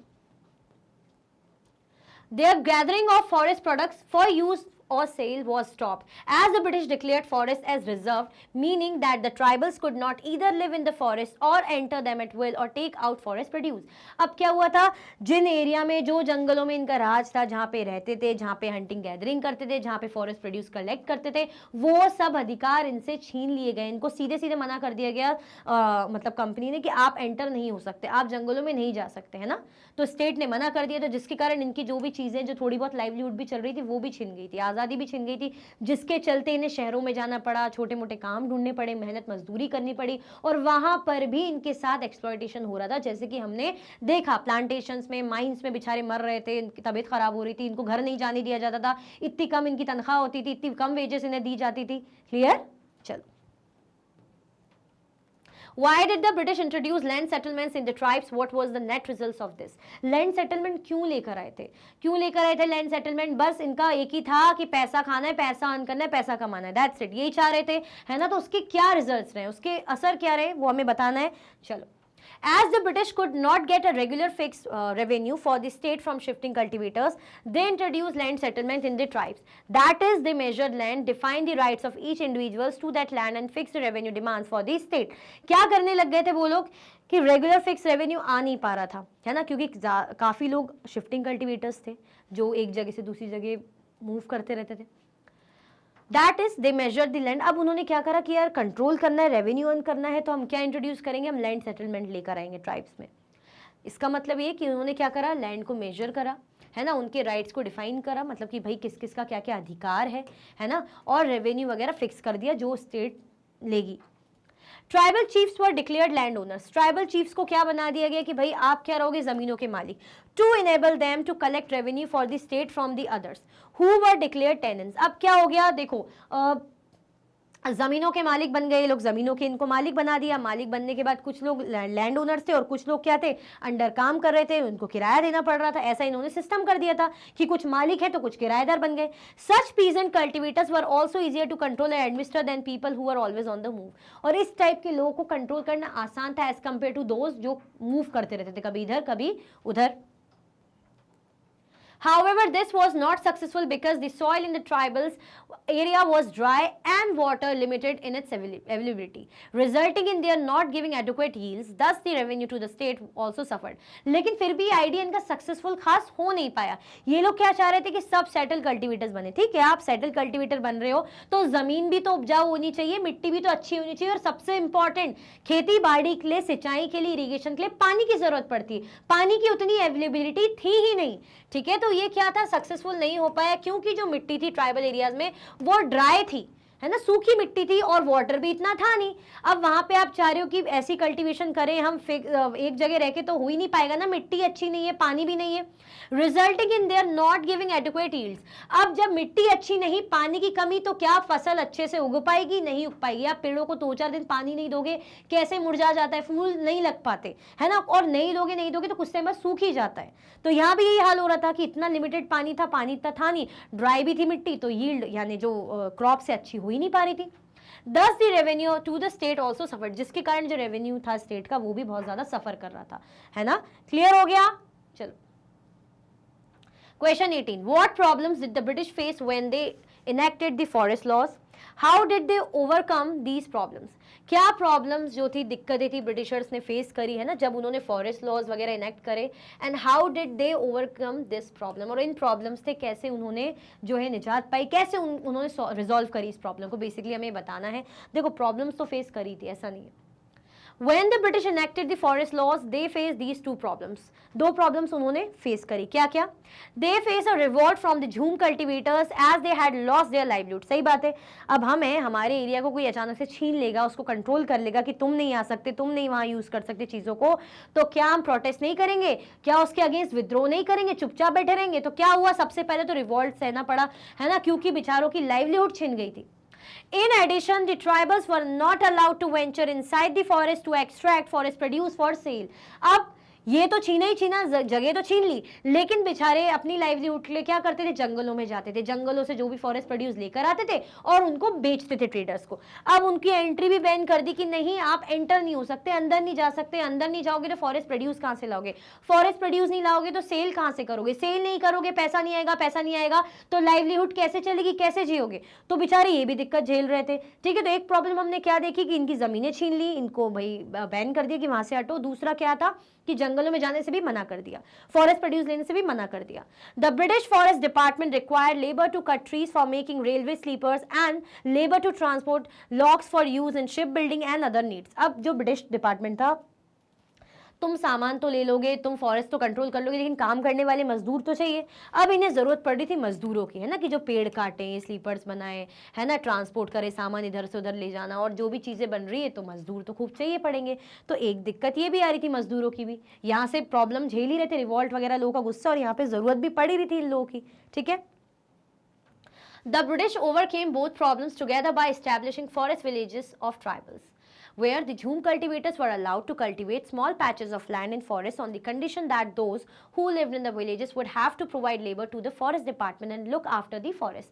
they are gathering of forest products for use or sale was stopped as the British declared forests as reserved, meaning that the tribals could not either live in the forest or enter them at will or take out forest produce. अब क्या हुआ था, जिन area में, जो जंगलों में इनका राज था, जहां पे रहते थे, जहां पे हंटिंग गैदरिंग करते थे, जहां पे फॉरेस्ट प्रोड्यूस कलेक्ट करते थे, वो सब अधिकार इनसे छीन लिए गए. इनको सीधे सीधे मना कर दिया गया, मतलब कंपनी ने, कि आप एंटर नहीं हो सकते, आप जंगलों में नहीं जा सकते, है ना. तो स्टेट ने मना कर दिया, तो जिसके कारण इनकी जो भी चीजें, जो थोड़ी बहुत लाइवलीहुड भी चल रही थी, वो भी छिन गई थी, आज़ादी भी छिन गई थी, जिसके चलते इन्हें शहरों में जाना पड़ा, छोटे मोटे काम ढूंढने पड़े, मेहनत मजदूरी करनी पड़ी, और वहां पर भी इनके साथ एक्सप्लॉयटेशन हो रहा था. जैसे कि हमने देखा, प्लांटेशंस में, माइंस में बेचारे मर रहे थे, इनकी तबीयत खराब हो रही थी, इनको घर नहीं जाने दिया जाता था, इतनी कम इनकी तनख्वाह होती थी, इतनी कम वेजेस इन्हें दी जाती थी. क्लियर. चलो, Why did the British introduce land settlements in the tribes? What was the net results of this? Land settlement क्यों लेकर आए थे? क्यों लेकर आए थे land settlement? बस इनका एक ही था कि पैसा खाना है, पैसा अर्न करना है, पैसा कमाना है, that's it, यही चाह रहे थे, है ना. तो उसके क्या रिजल्ट्स रहे, उसके असर क्या रहे, वो हमें बताना है. चलो, as the British could not get a regular fixed revenue for the state from shifting cultivators, they introduced land settlement in the tribes. That is, they measured land, defined the rights of each individuals to that land and fixed the revenue demands for the state. क्या करने लग गए थे वो लोग कि regular fix revenue आ नहीं पा रहा था, है ना, क्योंकि काफ़ी लोग शिफ्टिंग कल्टिवेटर्स थे जो एक जगह से दूसरी जगह मूव करते रहते थे. That is they measure the land. अब उन्होंने क्या करा कि यार कंट्रोल करना है, रेवेन्यू अर्न करना है, तो हम क्या इंट्रोड्यूस करेंगे, हम लैंड सेटलमेंट लेकर आएंगे ट्राइब्स में. इसका मतलब ये कि उन्होंने क्या करा, लैंड को मेजर करा, है ना, उनके राइट्स को डिफाइन करा, मतलब कि भाई किस किस का क्या क्या अधिकार है ना, और रेवेन्यू वगैरह फिक्स कर दिया जो स्टेट लेगी. Tribal chiefs were declared land owners. Tribal chiefs को क्या बना दिया गया कि भाई आप क्या रहोगे, जमीनों के मालिक. To enable them to collect revenue for the state from the others who were declared tenants. अब क्या हो गया, देखो, जमीनों के मालिक बन गए लोग, जमीनों के इनको मालिक बना दिया. मालिक बनने के बाद कुछ लोग लैंड ओनर्स थे और कुछ लोग क्या थे, अंडर काम कर रहे थे, उनको किराया देना पड़ रहा था. ऐसा इन्होंने सिस्टम कर दिया था कि कुछ मालिक है तो कुछ किराएदार बन गए. Such peasant cultivators were also easier to control and administer than people who are always on the move. और इस टाइप के लोगों को कंट्रोल करना आसान था एज कम्पेयर टू दोज जो मूव करते रहते थे, कभी इधर कभी उधर. However, this was not successful because the soil in the tribals area was dry and water limited in its availability, resulting in their not giving adequate yields. Thus, the revenue to the state also suffered. लेकिन फिर भी idea इनका successful खास हो नहीं पाया. ये लोग क्या चाह रहे थे कि सब सेटल कल्टिवेटर्स बने. ठीक है, आप सेटल कल्टिवेटर बन रहे हो तो जमीन भी तो उपजाऊ होनी चाहिए, मिट्टी भी तो अच्छी होनी चाहिए, और सबसे इंपॉर्टेंट, खेती बाड़ी के लिए, सिंचाई के लिए, इरिगेशन के लिए पानी की जरूरत पड़ती है. पानी की उतनी अवेलेबिलिटी थी ही नहीं. ठीक है, तो ये क्या था, सक्सेसफुल नहीं हो पाया क्योंकि जो मिट्टी थी ट्राइबल एरियाज में वो ड्राई थी, है ना, सूखी मिट्टी थी, और वाटर भी इतना था नहीं. अब वहां पे आप चाह रहे हो कि ऐसी कल्टीवेशन करें हम, एक जगह रह के तो हो ही नहीं पाएगा ना, मिट्टी अच्छी नहीं है, पानी भी नहीं है. Resulting in their not giving adequate yields. अब जब मिट्टी अच्छी नहीं, पानी की कमी, तो क्या फसल अच्छे से उग पाएगी, नहीं उग पाएगी. आप पेड़ों को 2-4 दिन पानी नहीं दोगे, कैसे मुरझा जाता है, फूल नहीं लग पाते, है ना, और नहीं दोगे तो कुछ टाइम बाद सूख ही जाता है. तो यहाँ भी यही हाल हो रहा था कि इतना लिमिटेड पानी था, पानी इतना था नहीं, ड्राई भी थी मिट्टी, तो यील्ड यानी जो क्रॉप से अच्छी हो ही नहीं पा रही थी. Thus the revenue to the state also suffered. जिसके कारण जो रेवेन्यू था स्टेट का वो भी बहुत ज्यादा सफर कर रहा था, है ना. क्लियर हो गया. चलो, question 18. What problems did the British face when they enacted the forest laws? How did they overcome these problems? क्या प्रॉब्लम्स जो थी, दिक्कतें थी, ब्रिटिशर्स ने फेस करी, है ना, जब उन्होंने फॉरेस्ट लॉज वगैरह इनेक्ट करे. And how did they overcome this problem, और इन प्रॉब्लम्स से कैसे उन्होंने जो है निजात पाई, कैसे उन्होंने रिजॉल्व करी इस प्रॉब्लम को, बेसिकली हमें बताना है. देखो, प्रॉब्लम्स तो फेस करी थी, ऐसा नहीं है. When the British enacted the forest laws, they faced these two problems. दो प्रॉब्लम्स उन्होंने फेस करी. क्या क्या? They faced a revolt from the झूम cultivators as they had lost their livelihood. सही बात है. अब हमें हमारे एरिया को कोई अचानक से छीन लेगा, उसको कंट्रोल कर लेगा कि तुम नहीं आ सकते, तुम नहीं वहां यूज कर सकते चीजों को, तो क्या हम प्रोटेस्ट नहीं करेंगे, क्या उसके अगेंस्ट विद्रोह नहीं करेंगे, चुपचाप बैठे रहेंगे? तो क्या हुआ, सबसे पहले तो रिवॉल्ट सहना पड़ा, है ना, क्योंकि बेचारों की लाइवलीहुड छिन गई थी. In addition, the tribals were not allowed to venture inside the forest to extract forest produce for sale. अब ये तो छीना ही छीना, जगह तो छीन ली, लेकिन बेचारे अपनी लाइवलीहुड के लिए क्या करते थे, जंगलों में जाते थे, जंगलों से जो भी फॉरेस्ट प्रोड्यूस लेकर आते थे और उनको बेचते थे ट्रेडर्स को। अब उनकी एंट्री भी बैन कर दी कि नहीं, आप एंटर नहीं हो सकते, अंदर नहीं जा सकते, अंदर नहीं जाओगे तो फॉरेस्ट प्रोड्यूस कहां से लाओगे, फॉरेस्ट प्रोड्यूस नहीं लाओगे तो सेल कहां से करोगे, सेल नहीं करोगे पैसा नहीं आएगा, पैसा नहीं आएगा तो लाइवलीहुड कैसे चलेगी, कैसे जियोगे। तो बेचारे ये भी दिक्कत झेल रहे थे। ठीक है, तो एक प्रॉब्लम हमने क्या देखी कि इनकी जमीनें छीन ली, इनको भाई बैन कर दिया कि वहां से हटो। दूसरा क्या था कि जंगलों में जाने से भी मना कर दिया, फॉरेस्ट प्रोड्यूस लेने से भी मना कर दिया। The British forest department required labour to cut trees for making railway sleepers and labour to transport logs for use in ship building and other needs. अब जो ब्रिटिश डिपार्टमेंट था, तुम सामान तो ले लोगे, तुम फॉरेस्ट तो कंट्रोल कर लोगे, लेकिन काम करने वाले मजदूर तो चाहिए। अब इन्हें जरूरत पड़ रही थी मजदूरों की, है ना, कि जो पेड़ काटे, स्लीपर्स बनाए, है ना, ट्रांसपोर्ट करे, सामान इधर से उधर ले जाना, और जो भी चीजें बन रही है तो मजदूर तो खूब चाहिए पड़ेंगे। तो एक दिक्कत ये भी आ रही थी मजदूरों की भी, यहाँ से प्रॉब्लम झेल ही रहे थे, रिवॉल्ट वगैरह, लोगों का गुस्सा, और यहाँ पे जरूरत भी पड़ ही रही थी इन लोगों की। ठीक है, The British overcame both problems together by establishing forest villages of tribals, where the Jhum cultivators were allowed to cultivate small patches of land in forests on the condition that those who lived in the villages would have to provide labor to the forest department and look after the forest.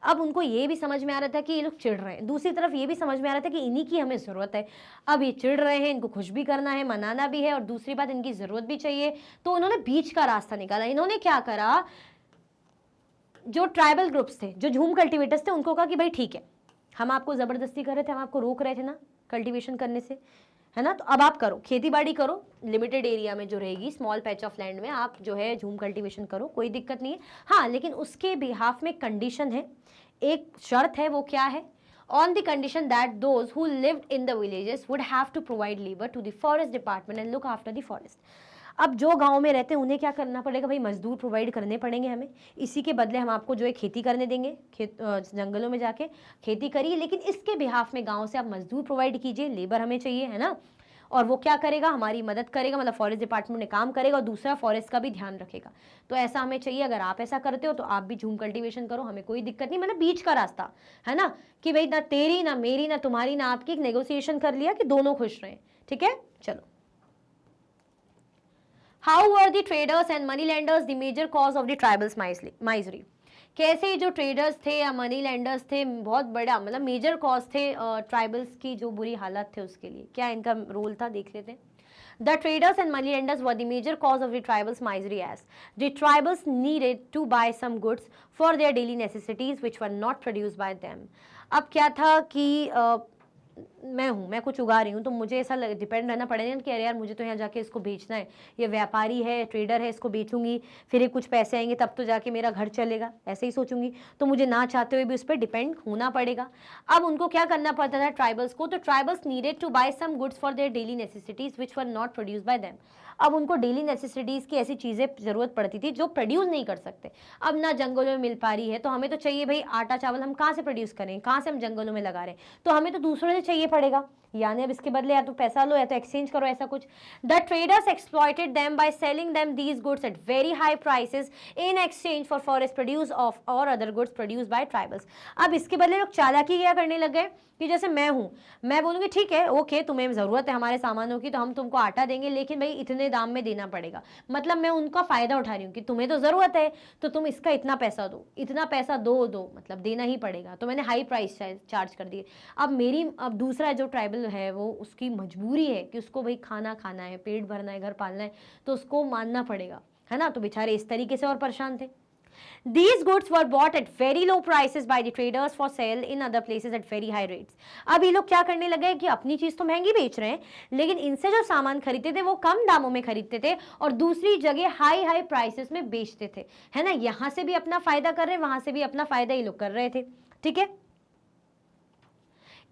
अब उनको ये भी समझ में आ रहा था कि ये लोग चिढ़ रहे हैं, दूसरी तरफ ये भी समझ में आ रहा था कि इन्हीं की हमें ज़रूरत है। अब ये चिढ़ रहे हैं, इनको खुश भी करना है, मनाना भी है, और दूसरी बात इनकी ज़रूरत भी चाहिए। तो उन्होंने बीच का रास्ता निकाला। इन्होंने क्या करा, जो ट्राइबल ग्रुप्स थे, जो झूम कल्टीवेटर्स थे, उनको कहा कि भाई ठीक है, हम आपको ज़बरदस्ती कर रहे थे, हम आपको रोक रहे थे ना कल्टीवेशन करने से, है ना, तो अब आप करो, खेती बाड़ी करो, लिमिटेड एरिया में जो रहेगी, स्मॉल पैच ऑफ लैंड में आप जो है झूम कल्टीवेशन करो, कोई दिक्कत नहीं है। हाँ, लेकिन उसके बिहाफ में कंडीशन है, एक शर्त है, वो क्या है, on the condition that those who lived in the villages would have to provide labor to the forest department and look after the forest. अब जो गांव में रहते हैं उन्हें क्या करना पड़ेगा भाई, मजदूर प्रोवाइड करने पड़ेंगे हमें, इसी के बदले हम आपको जो है खेती करने देंगे, जंगलों में जाके खेती करिए, लेकिन इसके बिहाफ में गांव से आप मजदूर प्रोवाइड कीजिए, लेबर हमें चाहिए, है ना, और वो क्या करेगा, हमारी मदद करेगा, मतलब फॉरेस्ट डिपार्टमेंट में काम करेगा, और दूसरा फॉरेस्ट का भी ध्यान रखेगा। तो ऐसा हमें चाहिए, अगर आप ऐसा करते हो तो आप भी झूम कल्टीवेशन करो, हमें कोई दिक्कत नहीं, मतलब बीच का रास्ता, है ना, कि भाई ना तेरी ना मेरी ना तुम्हारी ना आपकी, एक नेगोशिएशन कर लिया कि दोनों खुश रहें। ठीक है, चलो। How were the traders and money lenders the major cause of the tribals misery? कैसे जो ट्रेडर्स थे या मनी लैंडर्स थे बहुत बड़ा, मतलब मेजर कॉज थे ट्राइबल्स की जो बुरी हालत थे उसके लिए, क्या इनका रोल था, देख लेते हैं। The traders and money lenders were the major cause of the tribals' misery, as the tribals needed to buy some goods for their daily necessities which were not produced by them. अब क्या था कि मैं कुछ उगा रही हूँ, तो मुझे ऐसा डिपेंड रहना पड़ेगा कि अरे यार मुझे तो यहाँ जाके इसको बेचना है, ये व्यापारी है, ट्रेडर है, इसको बेचूंगी, फिर ये कुछ पैसे आएंगे तब तो जाके मेरा घर चलेगा, ऐसे ही सोचूंगी, तो मुझे ना चाहते हुए भी उस पर डिपेंड होना पड़ेगा। अब उनको क्या करना पड़ता था ट्राइबल्स को, तो tribals needed to buy some goods for their daily necessities which were not produce by them. अब उनको डेली नेसेसिटीज़ की ऐसी चीज़ें ज़रूरत पड़ती थी जो प्रोड्यूस नहीं कर सकते, अब ना जंगलों में मिल पा रही है, तो हमें तो चाहिए भाई आटा चावल, हम कहाँ से प्रोड्यूस करें, कहाँ से हम जंगलों में लगा रहे हैं, तो हमें तो दूसरों से चाहिए पड़ेगा, यानी अब इसके बदले या तो पैसा लो या तो एक्सचेंज करो, ऐसा कुछ। The traders exploited them by selling them these goods at very high prices in exchange for forest produce of और other goods produce by tribals. अब इसके बदले लोग चालाकी क्या करने लग गए कि जैसे मैं हूँ, मैं बोलूँगी ठीक है ओके, तुम्हें ज़रूरत है हमारे सामानों की तो हम तुमको आटा देंगे, लेकिन भाई इतने दाम में देना पड़ेगा, मतलब मैं उनका फ़ायदा उठा रही हूँ कि तुम्हें तो ज़रूरत है तो तुम इसका इतना पैसा दो, इतना पैसा दो मतलब देना ही पड़ेगा, तो मैंने हाई प्राइस चार्ज कर दिए। अब दूसरा जो ट्राइबल है वो उसकी मजबूरी है कि उसको भाई खाना खाना है, पेट भरना है, घर पालना है, तो उसको मानना पड़ेगा, है ना, तो बेचारे इस तरीके से और परेशान थे। These goods were bought at very low prices by the traders for sale in other places at very high rates. अब ये लोग क्या करने लगे कि अपनी चीज तो महंगी बेच रहे हैं, लेकिन इनसे जो सामान खरीदते थे वो कम दामों में खरीदते थे और दूसरी जगह हाई प्राइसेस में बेचते थे, है ना, यहाँ से भी अपना फायदा कर रहे, वहां से भी अपना फायदा ये लोग कर रहे थे। ठीक है,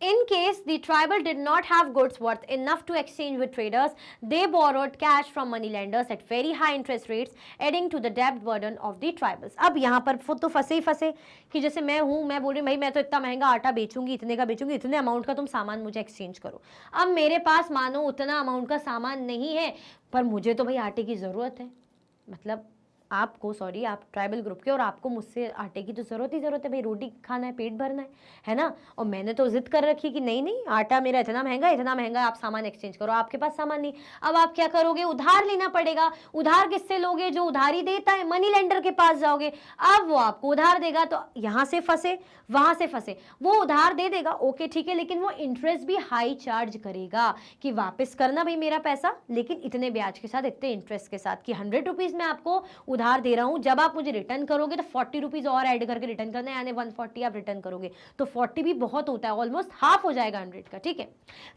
in case the tribal did not have goods worth enough to exchange with traders, they borrowed cash from money lenders at very high interest rates, adding to the debt burden of the tribals. अब यहाँ पर तो फंसे कि जैसे मैं हूँ, मैं बोल रही भाई मैं तो इतना महंगा आटा बेचूंगी, इतने का बेचूंगी, इतने अमाउंट का तुम सामान मुझे एक्सचेंज करो। अब मेरे पास मानो उतना अमाउंट का सामान नहीं है, पर मुझे तो भाई आटे की ज़रूरत है, मतलब आपको सॉरी आप ट्राइबल ग्रुप के, और आपको मुझसे आटे की तो ज़रूरत ही ज़रूरत है भाई, रोटी खाना है, पेट भरना है ना। और मैंने तो जिद कर रखी कि नहीं नहीं, आटा मेरा इतना महंगा है, आप सामान एक्सचेंज करो। आपके पास सामान नहीं, अब आप क्या करोगे, उधार लेना पड़ेगा। उधार किससे लोगे, जो उधारी देता है, मनी लेंडर के पास जाओगे। अब वो आपको उधार देगा, तो यहाँ से फंसे वहाँ से फंसे, वो उधार दे देगा, ओके ठीक है, लेकिन वो इंटरेस्ट भी हाई चार्ज करेगा कि वापस करना भाई मेरा पैसा, लेकिन इतने ब्याज के साथ, इतने इंटरेस्ट के साथ, कि 100 रुपीज़ मैं आपको उधार दे रहा हूं, जब आप मुझे रिटर्न करोगे तो 40 रुपीज़ और ऐड करके रिटर्न करना है, यानी 140 आप रिटर्न करोगे, तो 40 भी बहुत होता है, ऑलमोस्ट हाफ हो जाएगा 100 का, ठीक है।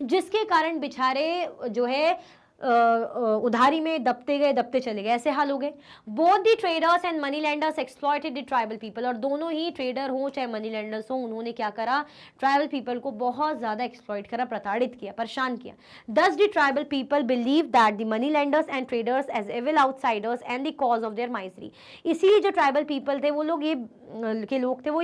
जिसके कारण बेचारे जो है उधारी में दबते चले गए, ऐसे हाल हो गए। Both the traders and money lenders exploited the tribal people, और दोनों ही ट्रेडर हो चाहे मनी लेंडर्स हो, उन्होंने क्या करा, ट्राइबल पीपल को बहुत ज्यादा एक्सप्लॉइट करा, प्रताड़ित किया, परेशान किया। Thus the tribal people believe that the money lenders and traders as evil outsiders and the cause of their misery. इसीलिए जो ट्राइबल पीपल थे, वो लोग ये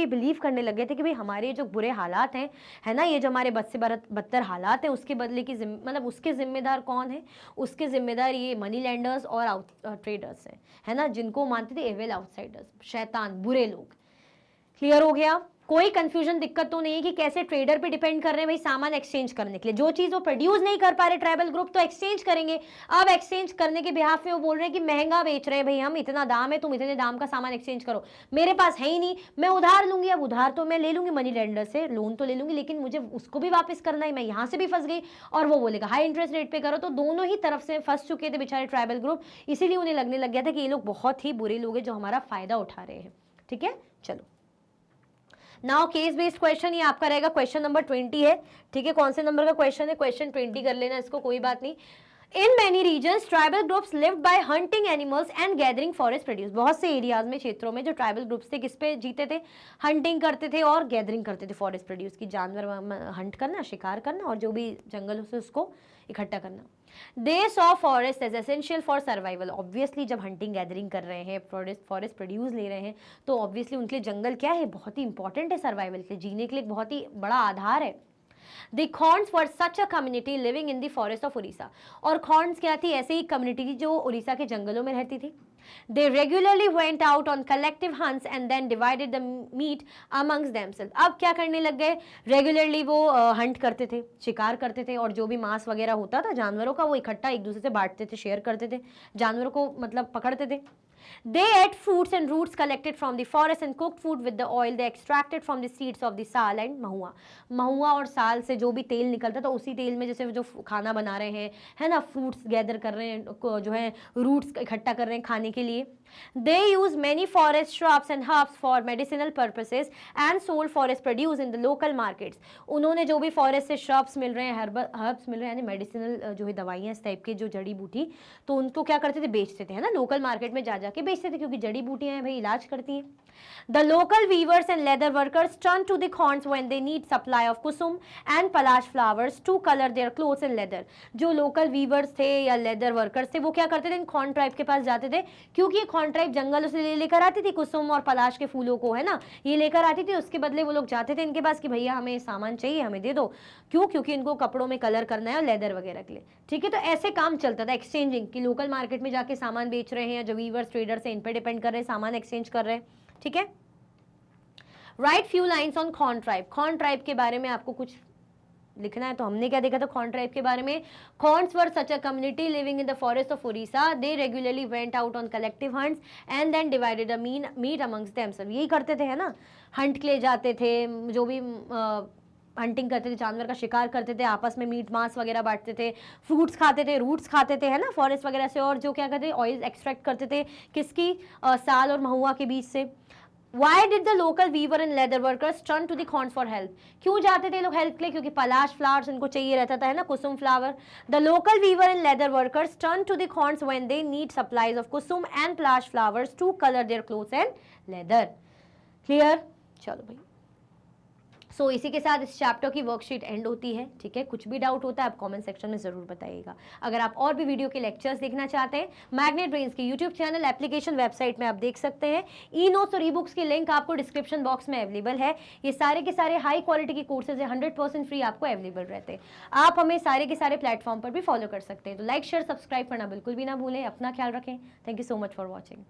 बिलीव करने लगे थे कि भाई हमारे जो बुरे हालात हैं, है ना, ये जो हमारे बद से बदतर हालात हैं, उसके बदले की मतलब उसके जिम्मेदार कौन है, उसके जिम्मेदार ये मनी लेंडर्स और ट्रेडर्स हैं, है ना, जिनको मानते थे एविल आउटसाइडर्स, शैतान, बुरे लोग। क्लियर हो गया, कोई कंफ्यूजन दिक्कत तो नहीं है कि कैसे ट्रेडर पे डिपेंड कर रहे हैं भाई सामान एक्सचेंज करने के लिए, जो चीज वो प्रोड्यूस नहीं कर पा रहे ट्राइबल ग्रुप, तो एक्सचेंज करेंगे। अब एक्सचेंज करने के बिहाफ में वो बोल रहे हैं कि महंगा बेच रहे हैं भाई हम, इतना दाम है, तुम इतने दाम का सामान एक्सचेंज करो, मेरे पास है ही नहीं, मैं उधार लूंगी। अब उधार तो मैं ले लूंगी मनी लेंडर से, लोन तो ले लूंगी, लेकिन मुझे उसको भी वापस करना है, मैं यहाँ से भी फंस गई, और वो बोलेगा हाई इंटरेस्ट रेट पे करो, तो दोनों ही तरफ से फंस चुके थे बेचारे ट्राइबल ग्रुप। इसीलिए उन्हें लगने लग गया था कि ये लोग बहुत ही बुरे लोग हैं जो हमारा फायदा उठा रहे हैं, ठीक है। चलो नाउ केस बेस्ड क्वेश्चन, ये आपका रहेगा क्वेश्चन नंबर 20 है, ठीक है। कौन से नंबर का क्वेश्चन है, क्वेश्चन 20 कर लेना इसको, कोई बात नहीं। In many reasons tribal groups lived bye hunting animals and gathering forest produce. बहुत से एरियाज में, क्षेत्रों में जो ट्राइबल ग्रुप्स थे किस पे जीते थे, हंटिंग करते थे और गैदरिंग करते थे फॉरेस्ट प्रोड्यूस की, जानवर हंट करना, शिकार करना, और जो भी जंगल से उसको इकट्ठा करना। They saw forest as essential for survival. Obviously जब हंटिंग गैदरिंग कर रहे हैं, फॉरेस्ट प्रोड्यूस ले रहे हैं, तो ऑब्वियसली उनके लिए जंगल क्या है, बहुत ही इंपॉर्टेंट है सर्वाइवल के लिए, जीने के लिए बहुत ही बड़ा आधार है। The Khons were such a community living in the forest of Orissa. और Khons क्या थी, ऐसे ही कम्युनिटी थी जो उड़ीसा के जंगलों में रहती थी। They regularly went out on collective hunts and then divided the meat amongst themselves. अब क्या करने लग गए, रेगुलरली वो हंट करते थे, शिकार करते थे, और जो भी मांस वगैरह होता था जानवरों का, वो इकट्ठा एक दूसरे से बांटते थे, शेयर करते थे, जानवरों को मतलब पकड़ते थे। They ate fruits and roots collected from the forest and cooked food with the oil they extracted from the seeds of the sal and mahua. महुआ और साल से जो भी तेल निकलता था, उसी तेल में जैसे जो खाना बना रहे हैं, है ना, फ्रूट्स गैदर कर रहे हैं, जो है रूट्स इकट्ठा कर रहे हैं खाने के लिए। They use many forest shrubs and herbs for medicinal purposes and sold forest produce in the local markets. उन्होंने जो भी फॉरेस्ट से श्रब्स मिल रहे हैं, हर्ब्स मिल रहे हैं, यानी मेडिसिनल जो है दवाइयाँ इस टाइप की, जो जड़ी बूटी, तो उनको क्या करते थे, बेचते थे, है ना, लोकल मार्केट में जा जाके बेचते थे, क्योंकि जड़ी बूटियाँ हैं भाई, इलाज करती हैं। The local weavers and leather workers turn to the Khons when they need supply of kusum and palash flowers to color their clothes in leather. जो लोकल वीवर्स थे या लेदर वर्कर्स थे, वो क्या करते थे, इन खॉन ट्राइब के पास जाते थे, क्योंकि ये खॉन ट्राइब जंगलों से लेकर आती थी कुसुम और पलाश के फूलों को, है ना, ये लेकर आती थी, उसके बदले वो लोग जाते थे इनके पास कि भैया हमें सामान चाहिए, हमें दे दो। क्यों, क्योंकि इनको कपड़ों में कलर करना है और लेदर वगैरह के लिए, ठीक है। तो ऐसे काम चलता था एक्सचेंजिंग, कि लोकल मार्केट में जाके सामान बेच रहे हैं, जो वीवर्स ट्रेडर्स हैं इन पर डिपेंड कर रहे हैं, सामान एक्सचेंज कर रहे हैं, ठीक है। Write few lines on Khond tribe. Khond tribe के बारे में आपको कुछ लिखना है, तो हमने क्या देखा था खॉन ट्राइब के बारे में, Khonds were such a community living in the forest of Odisha. They regularly went out on collective hunts and then divided the meat amongst themself. यही करते थे, है ना, हंट के लिए जाते थे, जो भी हंटिंग करते थे, जानवर का शिकार करते थे, आपस में मीट मांस वगैरह बांटते थे, फ्रूट्स खाते थे, रूट्स खाते थे, है ना, फॉरेस्ट वगैरह से, और जो क्या करते थे, ऑयल एक्सट्रैक्ट करते थे, किसकी, साल और महुआ के बीच से। Why did the local weaver and leather workers turn to the Khons for help? क्यों जाते थे लोग हेल्प के लिए, क्योंकि पलाश फ्लावर्स उनको चाहिए रहता था, है ना, कुसुम flower. The local weaver and leather workers turn to the Khons when they need supplies of kusum and palash flowers to color their clothes and leather. Clear? चलो भाई, सो इसी के साथ इस चैप्टर की वर्कशीट एंड होती है, ठीक है। कुछ भी डाउट होता है आप कमेंट सेक्शन में ज़रूर बताइएगा। अगर आप और भी वीडियो के लेक्चर्स देखना चाहते हैं, मैग्नेट ब्रेन्स के यूट्यूब चैनल, एप्लीकेशन, वेबसाइट में आप देख सकते हैं। ई नोट्स और ई बुक्स की लिंक आपको डिस्क्रिप्शन बॉक्स में अवेलेबल है। ये सारे के सारे हाई क्वालिटी के कोर्सेज है, 100% फ्री आपको अवेलेबल रहते हैं। आप हमें सारे के सारे प्लेटफॉर्म पर भी फॉलो कर सकते हैं। तो लाइक शेयर सब्सक्राइब करना बिल्कुल भी ना भूलें। अपना ख्याल रखें। Thank you so much for watching.